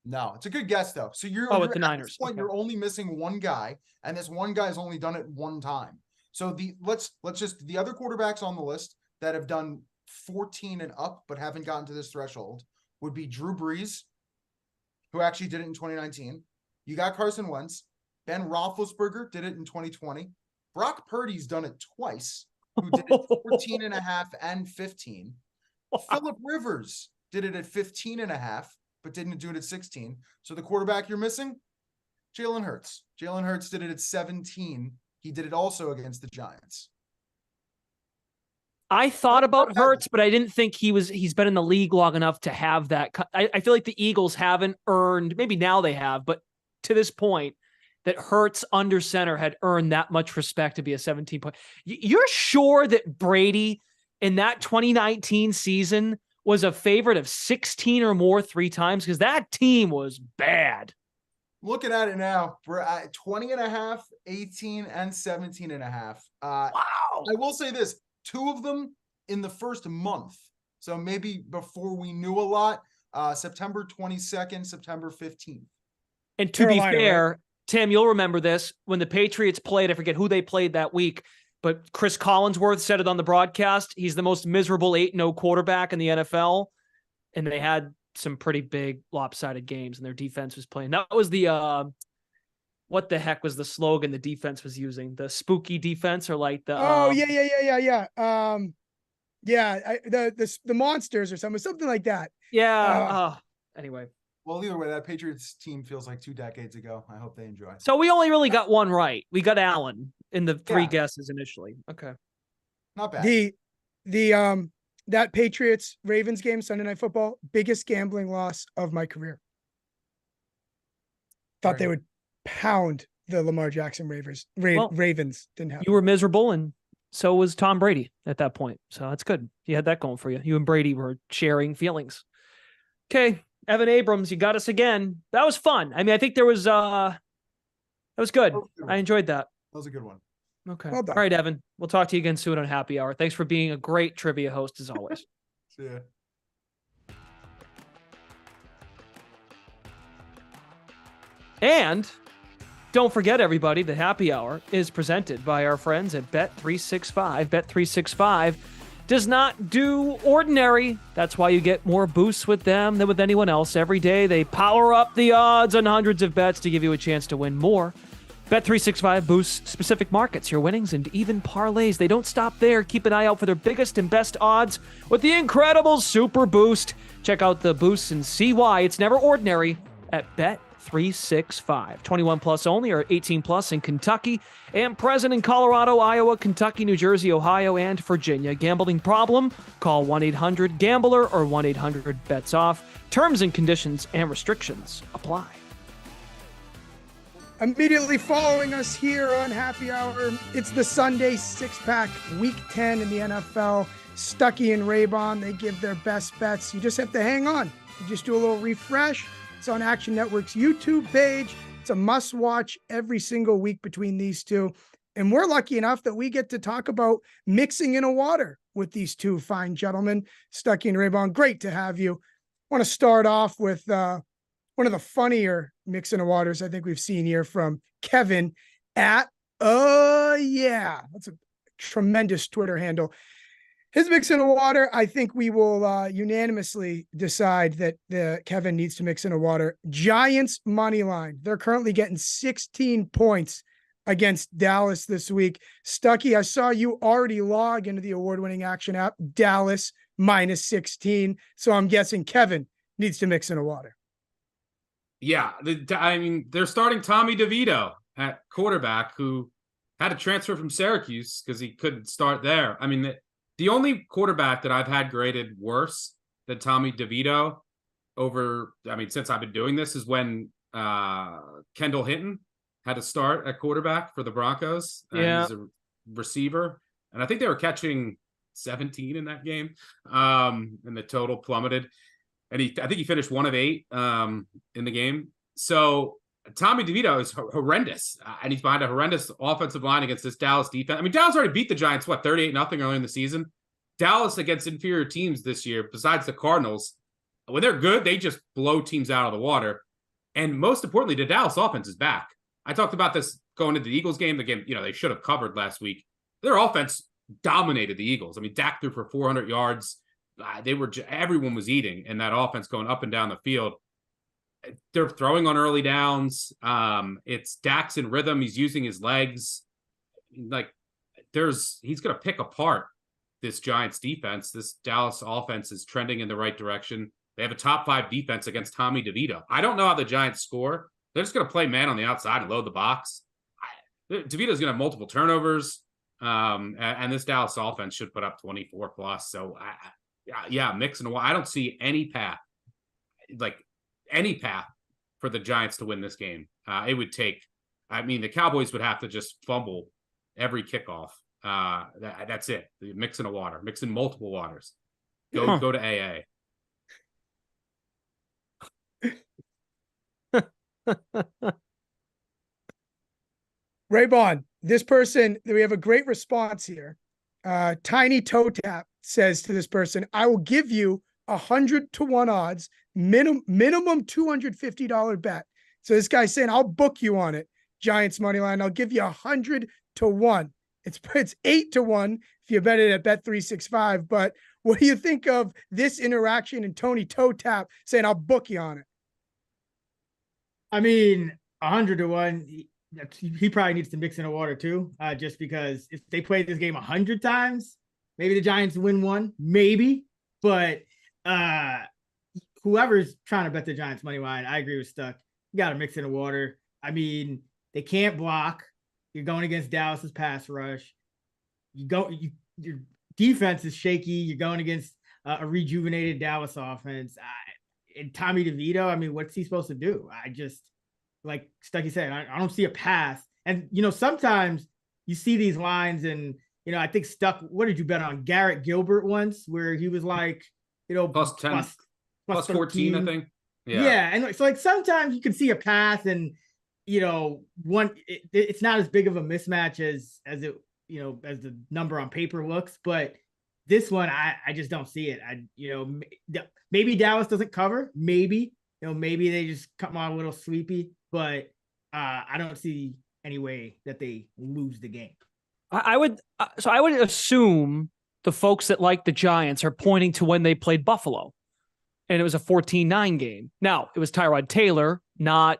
No, it's a good guess though. So you're with the Niners. At this point, you're only missing one guy, and this one guy's only done it one time. So let's just the other quarterbacks on the list that have done 14 and up but haven't gotten to this threshold would be Drew Brees, who actually did it in 2019. You got Carson Wentz. Ben Roethlisberger did it in 2020. Brock Purdy's done it twice, who did it 14.5 and 15. Wow. Phillip Rivers did it at 15.5. but didn't do it at 16. So the quarterback you're missing, Jalen Hurts. Jalen Hurts did it at 17. He did it also against the Giants. I thought about Hurts, but I didn't think he's been in the league long enough to have that. I feel like the Eagles haven't earned, maybe now they have, but to this point, that Hurts under center had earned that much respect to be a 17 point. You're sure that Brady in that 2019 season was a favorite of 16 or more 3 times? Because that team was bad. Looking at it now, we're at 20.5, 18, and 17.5. Wow. I will say this, 2 of them in the first month. So maybe before we knew a lot, September 22nd, September 15th. And to Carolina, be fair, right? Tim, you'll remember this. When the Patriots played, I forget who they played that week, but Chris Collinsworth said it on the broadcast. He's the most miserable 8-0 quarterback in the NFL. And they had some pretty big lopsided games and their defense was playing. That was the, what the heck was the slogan the defense was using? The spooky defense or like the... yeah. Yeah, the monsters or something like that. Yeah. Anyway. Well, either way, that Patriots team feels like 2 decades ago. I hope they enjoy. So we only really got one right. We got Allen in the 3 guesses initially. Okay. Not bad. That Patriots Ravens game, Sunday Night Football, biggest gambling loss of my career. Thought they would pound the Lamar Jackson Ravens. Ravens didn't happen. You were miserable, and so was Tom Brady at that point. So that's good. You had that going for you. You and Brady were sharing feelings. Okay. Evan Abrams, you got us again. That was fun. I mean, I think that was good. I enjoyed that. That was a good one. Okay. Well done. All right, Evan. We'll talk to you again soon on Happy Hour. Thanks for being a great trivia host as always. See ya. And don't forget, everybody, the Happy Hour is presented by our friends at Bet365. Bet365 does not do ordinary. That's why you get more boosts with them than with anyone else. Every day, they power up the odds on hundreds of bets to give you a chance to win more. Bet365 boosts specific markets, your winnings, and even parlays. They don't stop there. Keep an eye out for their biggest and best odds with the incredible Super Boost. Check out the boosts and see why it's never ordinary at Bet365. 21 plus only, or 18 plus in Kentucky and present in Colorado, Iowa, Kentucky, New Jersey, Ohio, and Virginia. Gambling problem? Call 1-800-GAMBLER or 1-800-BETS-OFF. Terms and conditions and restrictions apply. Immediately following us here on Happy Hour, it's the Sunday six-pack, Week 10 in the NFL. Stuckey and Raybon, they give their best bets. You just have to hang on. You just do a little refresh. It's on Action Network's YouTube page. It's a must-watch every single week between these two. And we're lucky enough that we get to talk about mixing in a water with these two fine gentlemen, Stuckey and Raybon. Great to have you. I want to start off with one of the funnier mixing of waters I think we've seen here from Kevin at, that's a tremendous Twitter handle. His mix in a water, I think we will unanimously decide that Kevin needs to mix in a water. Giants money line. They're currently getting 16 points against Dallas this week. Stuckey, I saw you already log into the award-winning Action app, Dallas minus 16. So I'm guessing Kevin needs to mix in a water. Yeah, they're starting Tommy DeVito at quarterback, who had to transfer from Syracuse because he couldn't start there. I mean, the only quarterback that I've had graded worse than Tommy DeVito since I've been doing this is when Kendall Hinton had to start at quarterback for the Broncos. Yeah. He's a receiver. And I think they were catching 17 in that game. And the total plummeted. And I think he finished 1 of 8 in the game. So Tommy DeVito is horrendous. And he's behind a horrendous offensive line against this Dallas defense. I mean, Dallas already beat the Giants, 38-0 early in the season. Dallas against inferior teams this year, besides the Cardinals, when they're good, they just blow teams out of the water. And most importantly, the Dallas offense is back. I talked about this going into the Eagles game. The game, they should have covered last week. Their offense dominated the Eagles. I mean, Dak threw for 400 yards. Everyone was eating, and that offense going up and down the field. They're throwing on early downs. It's Dak's in rhythm. He's using his legs. He's going to pick apart this Giants defense. This Dallas offense is trending in the right direction. They have a top 5 defense against Tommy DeVito. I don't know how the Giants score. They're just going to play man on the outside and load the box. DeVito's going to have multiple turnovers. And this Dallas offense should put up 24 plus. So mixing a while. I don't see any path for the Giants to win this game. It would take, the Cowboys would have to just fumble every kickoff. That's it. Mixing a water, mixing multiple waters. Go to AA. Raybon, this person, we have a great response here. Tiny Toe Tap says to this person, I will give you 100-1 odds, minimum $250 bet. So this guy's saying, I'll book you on it. Giants money line. I'll give you 100-1. It's 8-1 if you bet it at Bet365. But what do you think of this interaction and Tony Toe Tap saying, I'll book you on it? I mean, 100-1. He probably needs to mix in a water too, just because if they play this game 100 times, Maybe the Giants win one, maybe. But whoever's trying to bet the Giants money line, I agree with Stuck. You got to mix in the water. I mean, they can't block. You're going against Dallas's pass rush. Your defense is shaky. You're going against a rejuvenated Dallas offense. And Tommy DeVito, I mean, what's he supposed to do? I just, like Stucky said, I don't see a path. And, sometimes you see these lines and, I think Stuck, what did you bet on? Garrett Gilbert once, where he was like, plus 10, plus 14, I think. Yeah. And so, like, sometimes you can see a path and, it's not as big of a mismatch as it, as the number on paper looks, but this one, I just don't see it. Maybe Dallas doesn't cover. Maybe they just come on a little sleepy, but I don't see any way that they lose the game. I would assume the folks that like the Giants are pointing to when they played Buffalo, and it was a 14-9 game. Now, it was Tyrod Taylor, not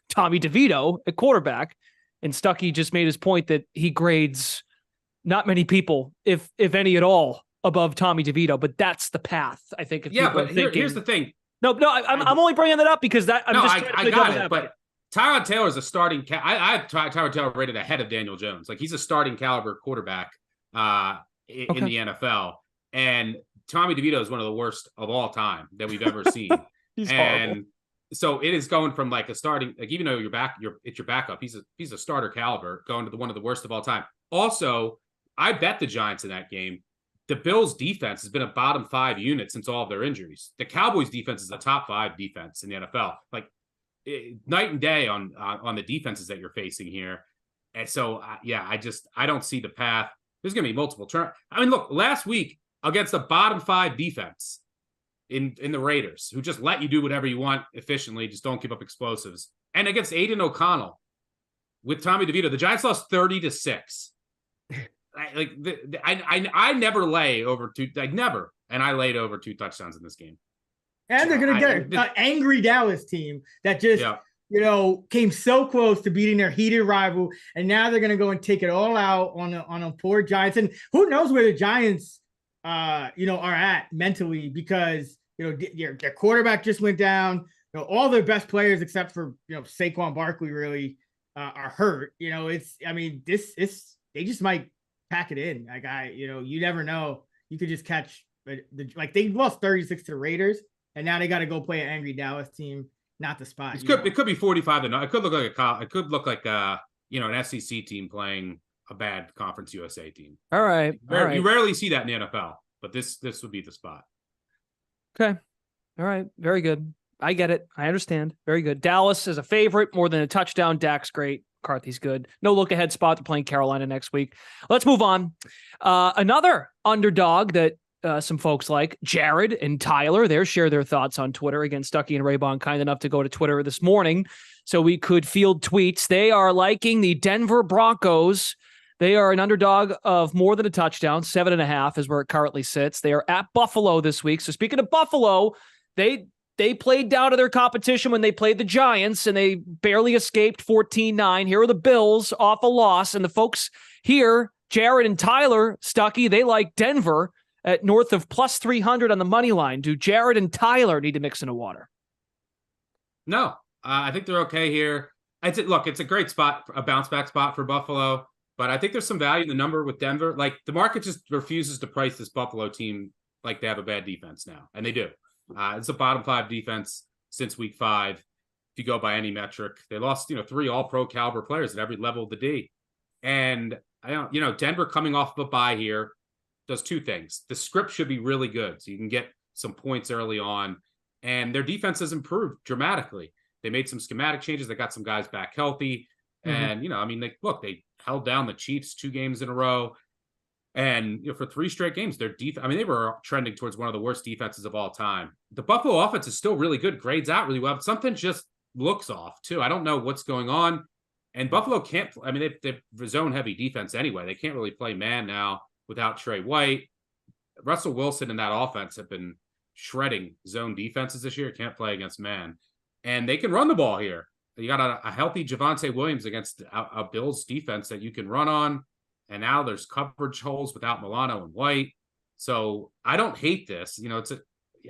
Tommy DeVito at quarterback, and Stuckey just made his point that he grades not many people, if any at all, above Tommy DeVito, but that's the path, I think. But here's the thing. No, I'm only bringing that up because I got it, but Tyrod Taylor is a starting. I have Tyrod Taylor rated ahead of Daniel Jones. Like, he's a starting caliber quarterback in the NFL, and Tommy DeVito is one of the worst of all time that we've ever seen. He's and horrible. So it is going from like a starting, like, even though it's your backup, he's a starter caliber, going to one of the worst of all time. Also, I bet the Giants in that game. The Bills' defense has been a bottom 5 unit since all of their injuries. The Cowboys' defense is a top 5 defense in the NFL. Like, night and day on the defenses that you're facing here. And so, I don't see the path. There's going to be multiple turns. I mean, look, last week against the bottom 5 defense in the Raiders, who just let you do whatever you want efficiently, just don't give up explosives. And against Aiden O'Connell with Tommy DeVito, the Giants lost 30-6. I never lay over 2, like, never. And I laid over 2 touchdowns in this game. And they're going to get an angry Dallas team that just, came so close to beating their heated rival. And now they're going to go and take it all out on a poor Giants. And who knows where the Giants, are at mentally, because, their quarterback just went down. All their best players, except for, Saquon Barkley, really are hurt. They just might pack it in. Like, you never know. You could just catch, they lost 36 to the Raiders. And now they got to go play an angry Dallas team, not the spot. It could be 45-0. It could look like an SEC team playing a bad Conference USA team. All right. You rarely see that in the NFL, but this would be the spot. Okay. All right. Very good. I get it. I understand. Very good. Dallas is a favorite, more than a touchdown. Dak's great. McCarthy's good. No look ahead spot. They're playing Carolina next week. Let's move on. Another underdog that some folks like, Jared and Tyler, share their thoughts on Twitter. Again, Stuckey and Raybon kind enough to go to Twitter this morning so we could field tweets. They are liking the Denver Broncos. They are an underdog of more than a touchdown. 7.5 is where it currently sits. They are at Buffalo this week. So speaking of Buffalo, they played down to their competition when they played the Giants, and they barely escaped 14-9. Here are the Bills off a loss. And the folks here, Jared and Tyler, Stuckey, they like Denver at north of plus 300 on the money line. Do Jared and Tyler need to mix in a water? No, I think they're okay here. It's a great spot, a bounce back spot for Buffalo, but I think there's some value in the number with Denver. Like, the market just refuses to price this Buffalo team like they have a bad defense now, and they do. It's a bottom 5 defense since week 5. If you go by any metric, they lost, 3 all-pro caliber players at every level of the D. And Denver coming off of a bye here does 2 things. The script should be really good, so you can get some points early on, and their defense has improved dramatically. They made some schematic changes. They got some guys back healthy, and they held down the Chiefs 2 games in a row, and for 3 straight games, their defense. They were trending towards one of the worst defenses of all time. The Buffalo offense is still really good, grades out really well, but something just looks off too. I don't know what's going on, and Buffalo can't. They're zone heavy defense anyway. They can't really play man now without Trey White. Russell Wilson and that offense have been shredding zone defenses this year. Can't play against man. And they can run the ball here. You got a healthy Javonte Williams against a Bills defense that you can run on. and now there's coverage holes without Milano and White. So I don't hate this.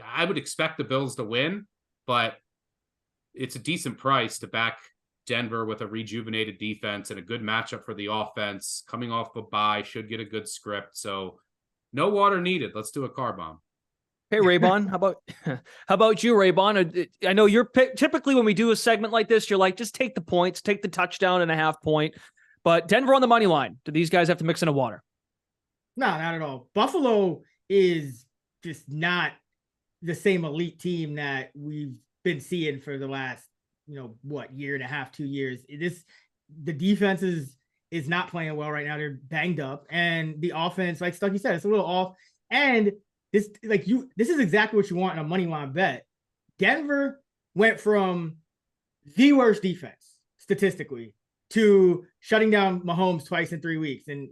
I would expect the Bills to win, but it's a decent price to back Denver with a rejuvenated defense and a good matchup for the offense. Coming off a bye, should get a good script. So no water needed. Let's do a car bomb. Hey, Raybon, how about you, Raybon? I know you're typically when we do a segment like this, you're like, just take the points, take the touchdown and a half point. But Denver on the money line. Do these guys have to mix in a water? No, not at all. Buffalo is just not the same elite team that we've been seeing for the last, year and a half, 2 years. The defense is not playing well right now. They're banged up, and the offense, like Stuckey said, it's a little off. And this is exactly what you want in a money line bet. Denver went from the worst defense statistically to shutting down Mahomes twice in 3 weeks, and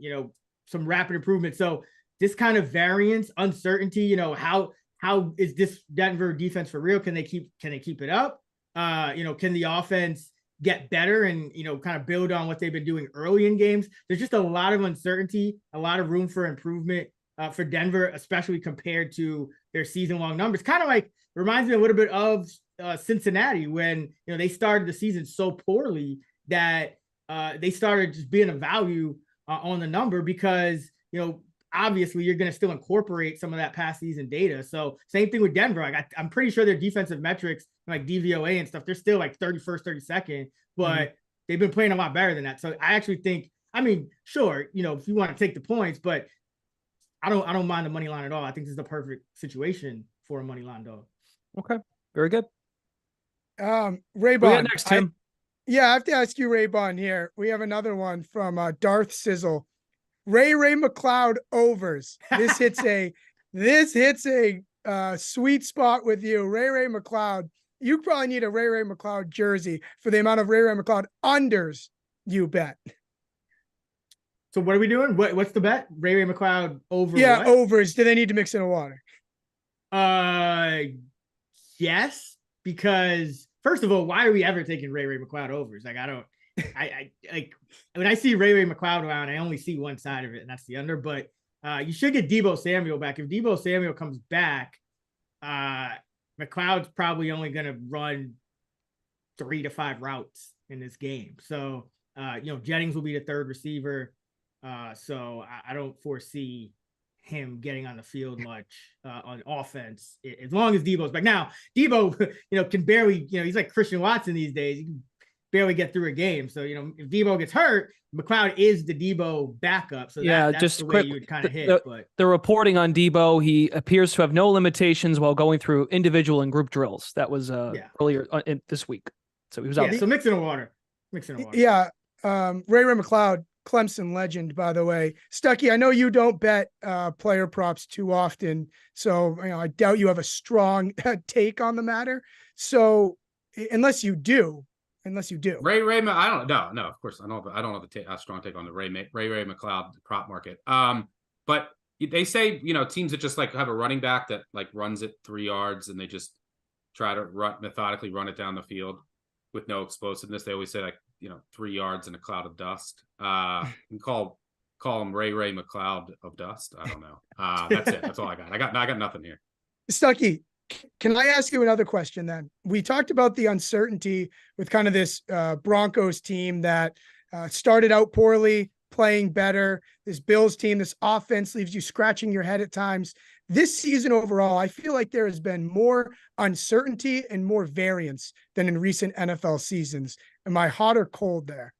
some rapid improvement. So this kind of variance, uncertainty, how is this Denver defense for real? Can they keep it up? Can the offense get better and kind of build on what they've been doing early in games? There's just a lot of uncertainty, a lot of room for improvement for Denver, especially compared to their season-long numbers. Kind of like reminds me a little bit of Cincinnati when they started the season so poorly that they started just being a value on the number because obviously you're going to still incorporate some of that past season data. So same thing with Denver. Like I'm pretty sure their defensive metrics like DVOA and stuff, they're still like 31st, 32nd, but they've been playing a lot better than that. So I actually think, sure, if you want to take the points, but I don't mind the money line at all. I think this is the perfect situation for a money line dog. Okay. Very good. Raybon. Next, Tim. I have to ask you, Raybon, here. We have another one from Darth Sizzle. Ray McLoud overs. This hits a sweet spot with you. Ray McLeod. You probably need a Ray McLeod jersey for the amount of Ray McLeod unders you bet. So what are we doing? What's the bet? Ray McLeod over? Yeah, what? overs. Do they need to mix in a water? Yes, because first of all, why are we ever taking Ray McLeod overs? Like I like when I see Ray McLeod around, I only see one side of it, and that's the under. But you should get Deebo Samuel back. If Deebo Samuel comes back, McLeod's probably only going to run 3 to 5 routes in this game. So Jennings will be the third receiver. So I don't foresee him getting on the field much on offense as long as Deebo's back. Now Deebo, can barely, he's like Christian Watson these days. He can barely get through a game. So if Deebo gets hurt, McLeod is the Deebo backup. So that's just the quick, way you would kind of hit. But the reporting on Deebo, he appears to have no limitations while going through individual and group drills. That was earlier this week. So he was out. So mixing a water. Yeah. Ray McLeod, Clemson legend, by the way. Stuckey, I know you don't bet player props too often, so I doubt you have a strong take on the matter. So unless you do, Ray, I don't know. No, of course I don't have a strong take on the Ray McLeod prop market. But they say teams that just like have a running back that like runs it 3 yards and they just try to methodically run it down the field with no explosiveness. They always say like 3 yards in a cloud of dust. And call him Ray McLeod of dust. I don't know. That's it. That's all I got. I got nothing here. Stuckey, can I ask you another question then? We talked about the uncertainty with kind of this Broncos team that started out poorly, playing better. This Bills team, this offense leaves you scratching your head at times. This season overall, I feel like there has been more uncertainty and more variance than in recent NFL seasons. Am I hot or cold there?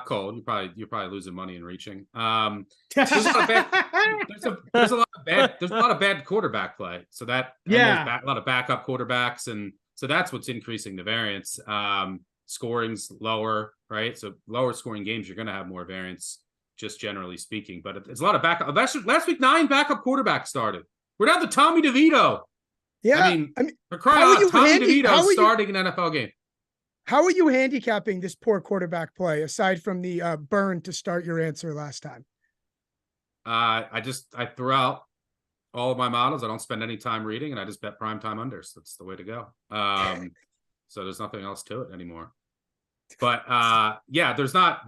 Cold. You're probably losing money in reaching. There's a lot of bad quarterback play. So that a lot of backup quarterbacks, and so that's what's increasing the variance. Scoring's lower, right? So lower scoring games, you're going to have more variance, just generally speaking. But it's a lot of backup. Last week, 9 backup quarterbacks started. We're down to Tommy DeVito. Yeah, I mean for crying out, Tommy DeVito starting an NFL game. How are you handicapping this poor quarterback play, aside from the burn to start your answer last time? I threw out all of my models. I don't spend any time reading, and I just bet primetime unders. That's the way to go. So there's nothing else to it anymore. But there's not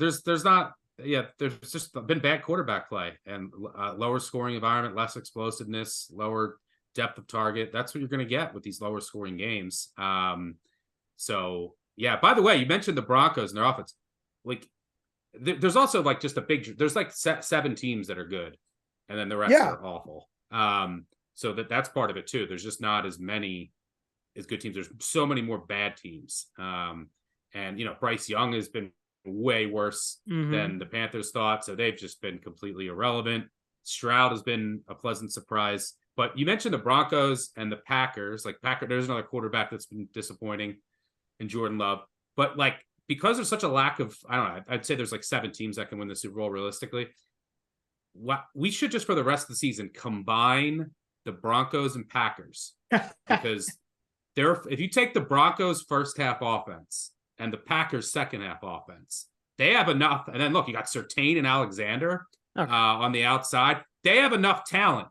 there's just been bad quarterback play and lower scoring environment, less explosiveness, lower depth of target. That's what you're going to get with these lower scoring games. So yeah, by the way, you mentioned the Broncos and their offense. Like there's also like just there's like 7 teams that are good and then the rest are awful. So that's part of it too. There's just not as many as good teams. There's so many more bad teams. And Bryce Young has been way worse than the Panthers thought. So they've just been completely irrelevant. Stroud has been a pleasant surprise. But you mentioned the Broncos and the Packers. Like there's another quarterback that's been disappointing in Jordan Love. But like because there's such a lack of, I don't know, I'd say there's like 7 teams that can win the Super Bowl realistically. We should just for the rest of the season combine the Broncos and Packers because if you take the Broncos first half offense and the Packers second half offense, they have enough. And then look, you got Surtain and Alexander on the outside. They have enough talent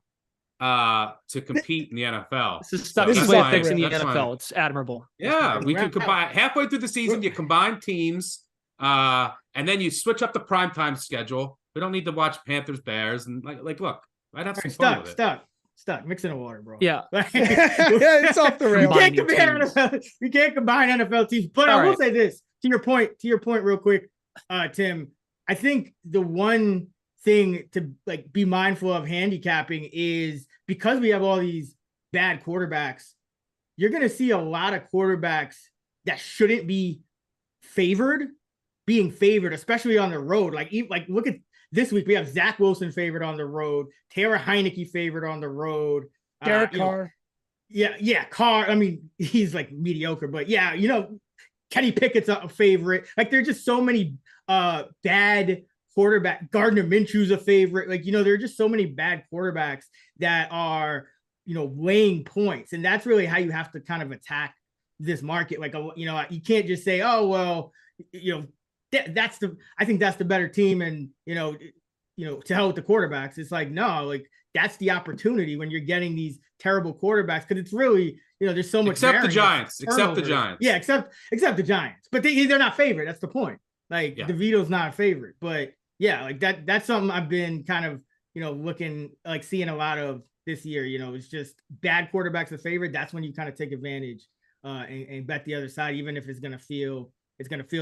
to compete in the NFL. This is Stuckey's way of fixing the NFL. It's admirable. Yeah, we can combine halfway through the season. You combine teams, and then you switch up the primetime schedule. We don't need to watch Panthers Bears and like look, I'd have some fun with it. Stuck mixing the water, bro. Yeah, it's off the rails. We can't combine NFL teams. But I will say this to your point, real quick, Tim. I think the one thing to like be mindful of handicapping is because we have all these bad quarterbacks, you're going to see a lot of quarterbacks that shouldn't be being favored, especially on the road. Like look at this week, we have Zach Wilson favored on the road, Taylor Heineke favored on the road, Derek Carr. Carr. I mean, he's like mediocre, but Kenny Pickett's a favorite. Like there's just so many bad quarterback. Gardner Minshew's a favorite. Like, there are just so many bad quarterbacks that are, laying points. And that's really how you have to kind of attack this market. Like, you can't just say, oh, well, I think that's the better team. And, to hell with the quarterbacks. It's like, no, like that's the opportunity when you're getting these terrible quarterbacks. Cause it's really, there's so much. Except the Giants. Yeah. Except the Giants, but they're not favored. That's the point. Like DeVito's not a favorite, but yeah, like that's something I've been kind of, looking like seeing a lot of this year, it's just bad quarterbacks a favorite. That's when you kind of take advantage and bet the other side, even if it's going to feel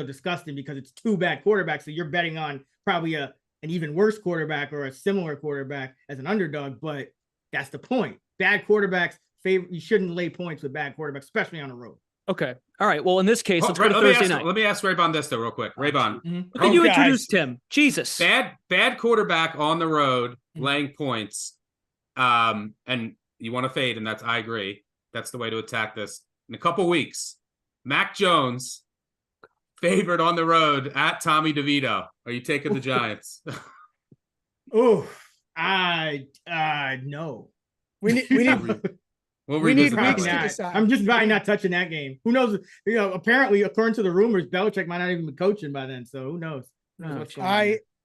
disgusting because it's 2 bad quarterbacks. So you're betting on probably an even worse quarterback or a similar quarterback as an underdog, but that's the point. Bad quarterbacks you shouldn't lay points with bad quarterbacks, especially on the road. Okay. All right. Well, in this case, let's go to Thursday night. Let me ask Raybon this though, real quick. Raybon, how did you introduce Tim? Jesus. Bad quarterback on the road laying points. And you want to fade, and I agree. That's the way to attack this. In a couple weeks, Mac Jones favored on the road at Tommy DeVito. Are you taking the Giants? No. We need weeks to decide. I'm just not touching that game. Who knows? Apparently, according to the rumors, Belichick might not even be coaching by then. So who knows?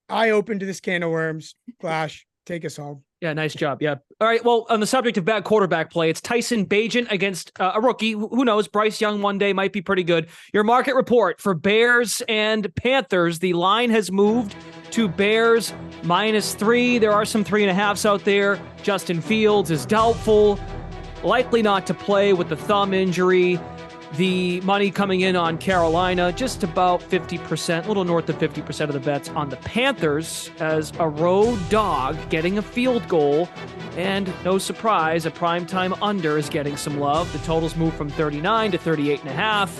I opened to this can of worms. Clash, take us home. Yeah, nice job. Yeah. All right. Well, on the subject of bad quarterback play, it's Tyson Bagent against a rookie. Who knows? Bryce Young one day might be pretty good. Your market report for Bears and Panthers. The line has moved to Bears -3. There are some 3.5s out there. Justin Fields is doubtful. Likely not to play with the thumb injury. The money coming in on Carolina, just about 50%, a little north of 50% of the bets on the Panthers as a road dog getting a field goal. And no surprise, a primetime under is getting some love. The totals move from 39 to 38.5.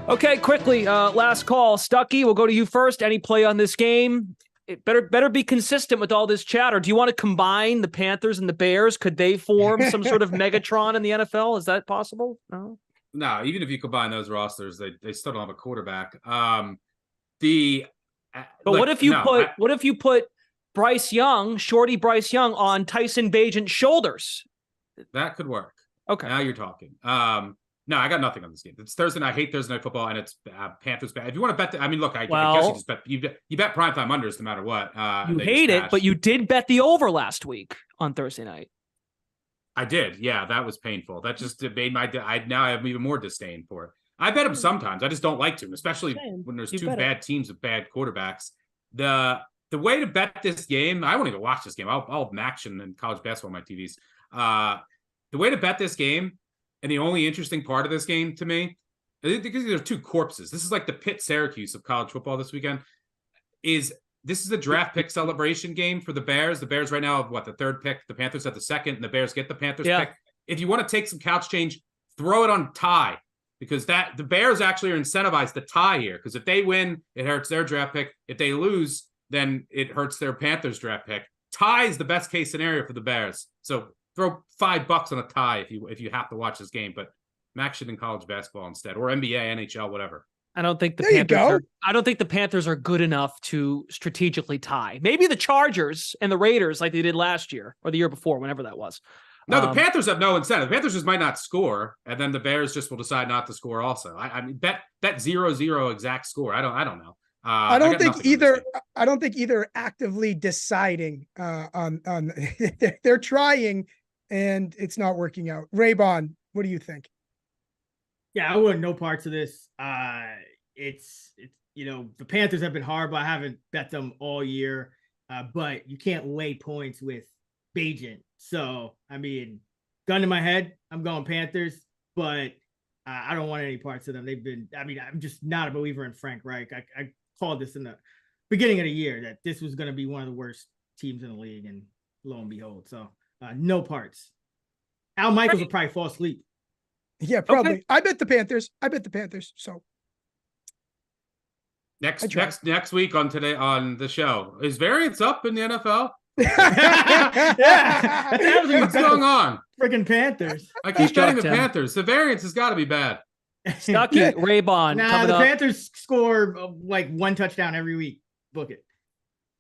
Okay, quickly, last call. Stuckey, we'll go to you first. Any play on this game? It better be consistent with all this chatter. Do you want to combine the Panthers and the Bears? Could they form some sort of Megatron in the NFL? Is that possible? No, even if you combine those rosters, they still don't have a quarterback. What if you put Bryce Young, shorty Bryce Young, on Tyson Bagent's shoulders? That could work. Okay, now you're talking. No, I got nothing on this game. It's Thursday night. I hate Thursday night football, and it's Panthers. If you want to bet, I guess you just bet. You bet primetime unders no matter what. You hate it, but you did bet the over last week on Thursday night. I did. Yeah, that was painful. That just made now I have even more disdain for it. I bet them sometimes. I just don't like to, especially when there's 2 bad teams with bad quarterbacks. The way to bet this game, I won't even watch this game. I'll have action and college basketball on my TVs. The way to bet this game, and the only interesting part of this game to me, because there are two corpses. This is like the Pitt-Syracuse of college football this weekend. This is a draft pick celebration game for the Bears. The Bears right now have the third pick. The Panthers have the second, and the Bears get the Panthers pick. If you want to take some couch change, throw it on tie, because the Bears actually are incentivized to tie here. Because if they win, it hurts their draft pick. If they lose, then it hurts their Panthers draft pick. Tie is the best case scenario for the Bears. So throw $5 on a tie if you have to watch this game. But match it in college basketball instead, or NBA, NHL, whatever. I don't think the Panthers are good enough to strategically tie. Maybe the Chargers and the Raiders, like they did last year or the year before, whenever that was. No, the Panthers have no incentive. The Panthers just might not score, and then the Bears just will decide not to score also. I mean, bet 0-0 exact score. I don't know. I don't think either actively deciding on they're trying and it's not working out. Raybon, what do you think? Yeah, I wouldn't know parts of this. It's the Panthers have been horrible. I haven't bet them all year, but you can't lay points with Bajent. So, I mean, gun to my head, I'm going Panthers, but I don't want any parts of them. I'm just not a believer in Frank Reich. I called this in the beginning of the year that this was going to be one of the worst teams in the league, and lo and behold. So, no parts. Al Michaels will probably fall asleep. Yeah, probably. Okay. I bet the Panthers. So next week on the show, is variance up in the NFL? What's going on? Freaking Panthers. I keep betting the Panthers. The variance has got to be bad. Stuckey, Raybon. The Panthers score like one touchdown every week. Book it.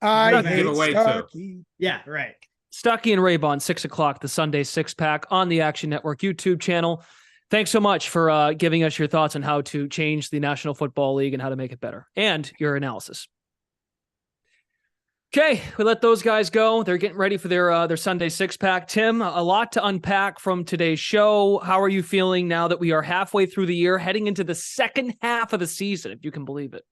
I hate Stuckey. Yeah, right. Stuckey and Raybon, 6:00, the Sunday Six Pack on the Action Network YouTube channel. Thanks so much for giving us your thoughts on how to change the National Football League and how to make it better, and your analysis. Okay, we let those guys go. They're getting ready for their Sunday Six Pack. Tim, a lot to unpack from today's show. How are you feeling now that we are halfway through the year, heading into the second half of the season, if you can believe it?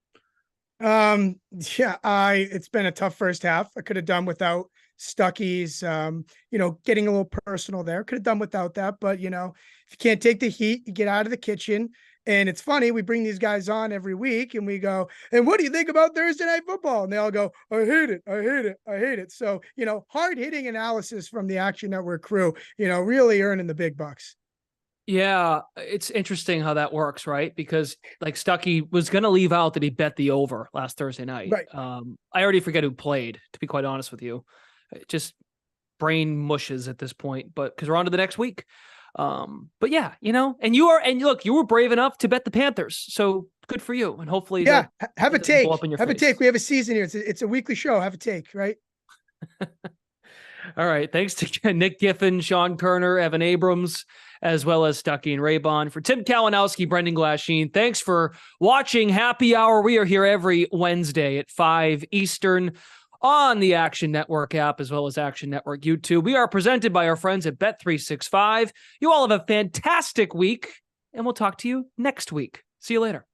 It's been a tough first half. I could have done without Stuckey's, getting a little personal there. Could have done without that, but if you can't take the heat, you get out of the kitchen. And it's funny, we bring these guys on every week and we go, and what do you think about Thursday Night Football? And they all go, I hate it. So, hard hitting analysis from the Action Network crew, really earning the big bucks. Yeah, it's interesting how that works, right? Because like Stuckey was going to leave out that he bet the over last Thursday night. Right. I already forget who played, to be quite honest with you. Just brain mushes at this point, but because we're on to the next week. But yeah, and you were brave enough to bet the Panthers. So good for you. And hopefully have a take. Have a take. We have a season here. It's a weekly show. Have a take, right? All right. Thanks to Nick Giffen, Sean Koerner, Evan Abrams, as well as Stuckey and Raybon. For Tim Kalinowski, Brendan Glasheen, thanks for watching Happy Hour. We are here every Wednesday at 5 Eastern on the Action Network app, as well as Action Network YouTube. We are presented by our friends at Bet365. You all have a fantastic week, and we'll talk to you next week. See you later.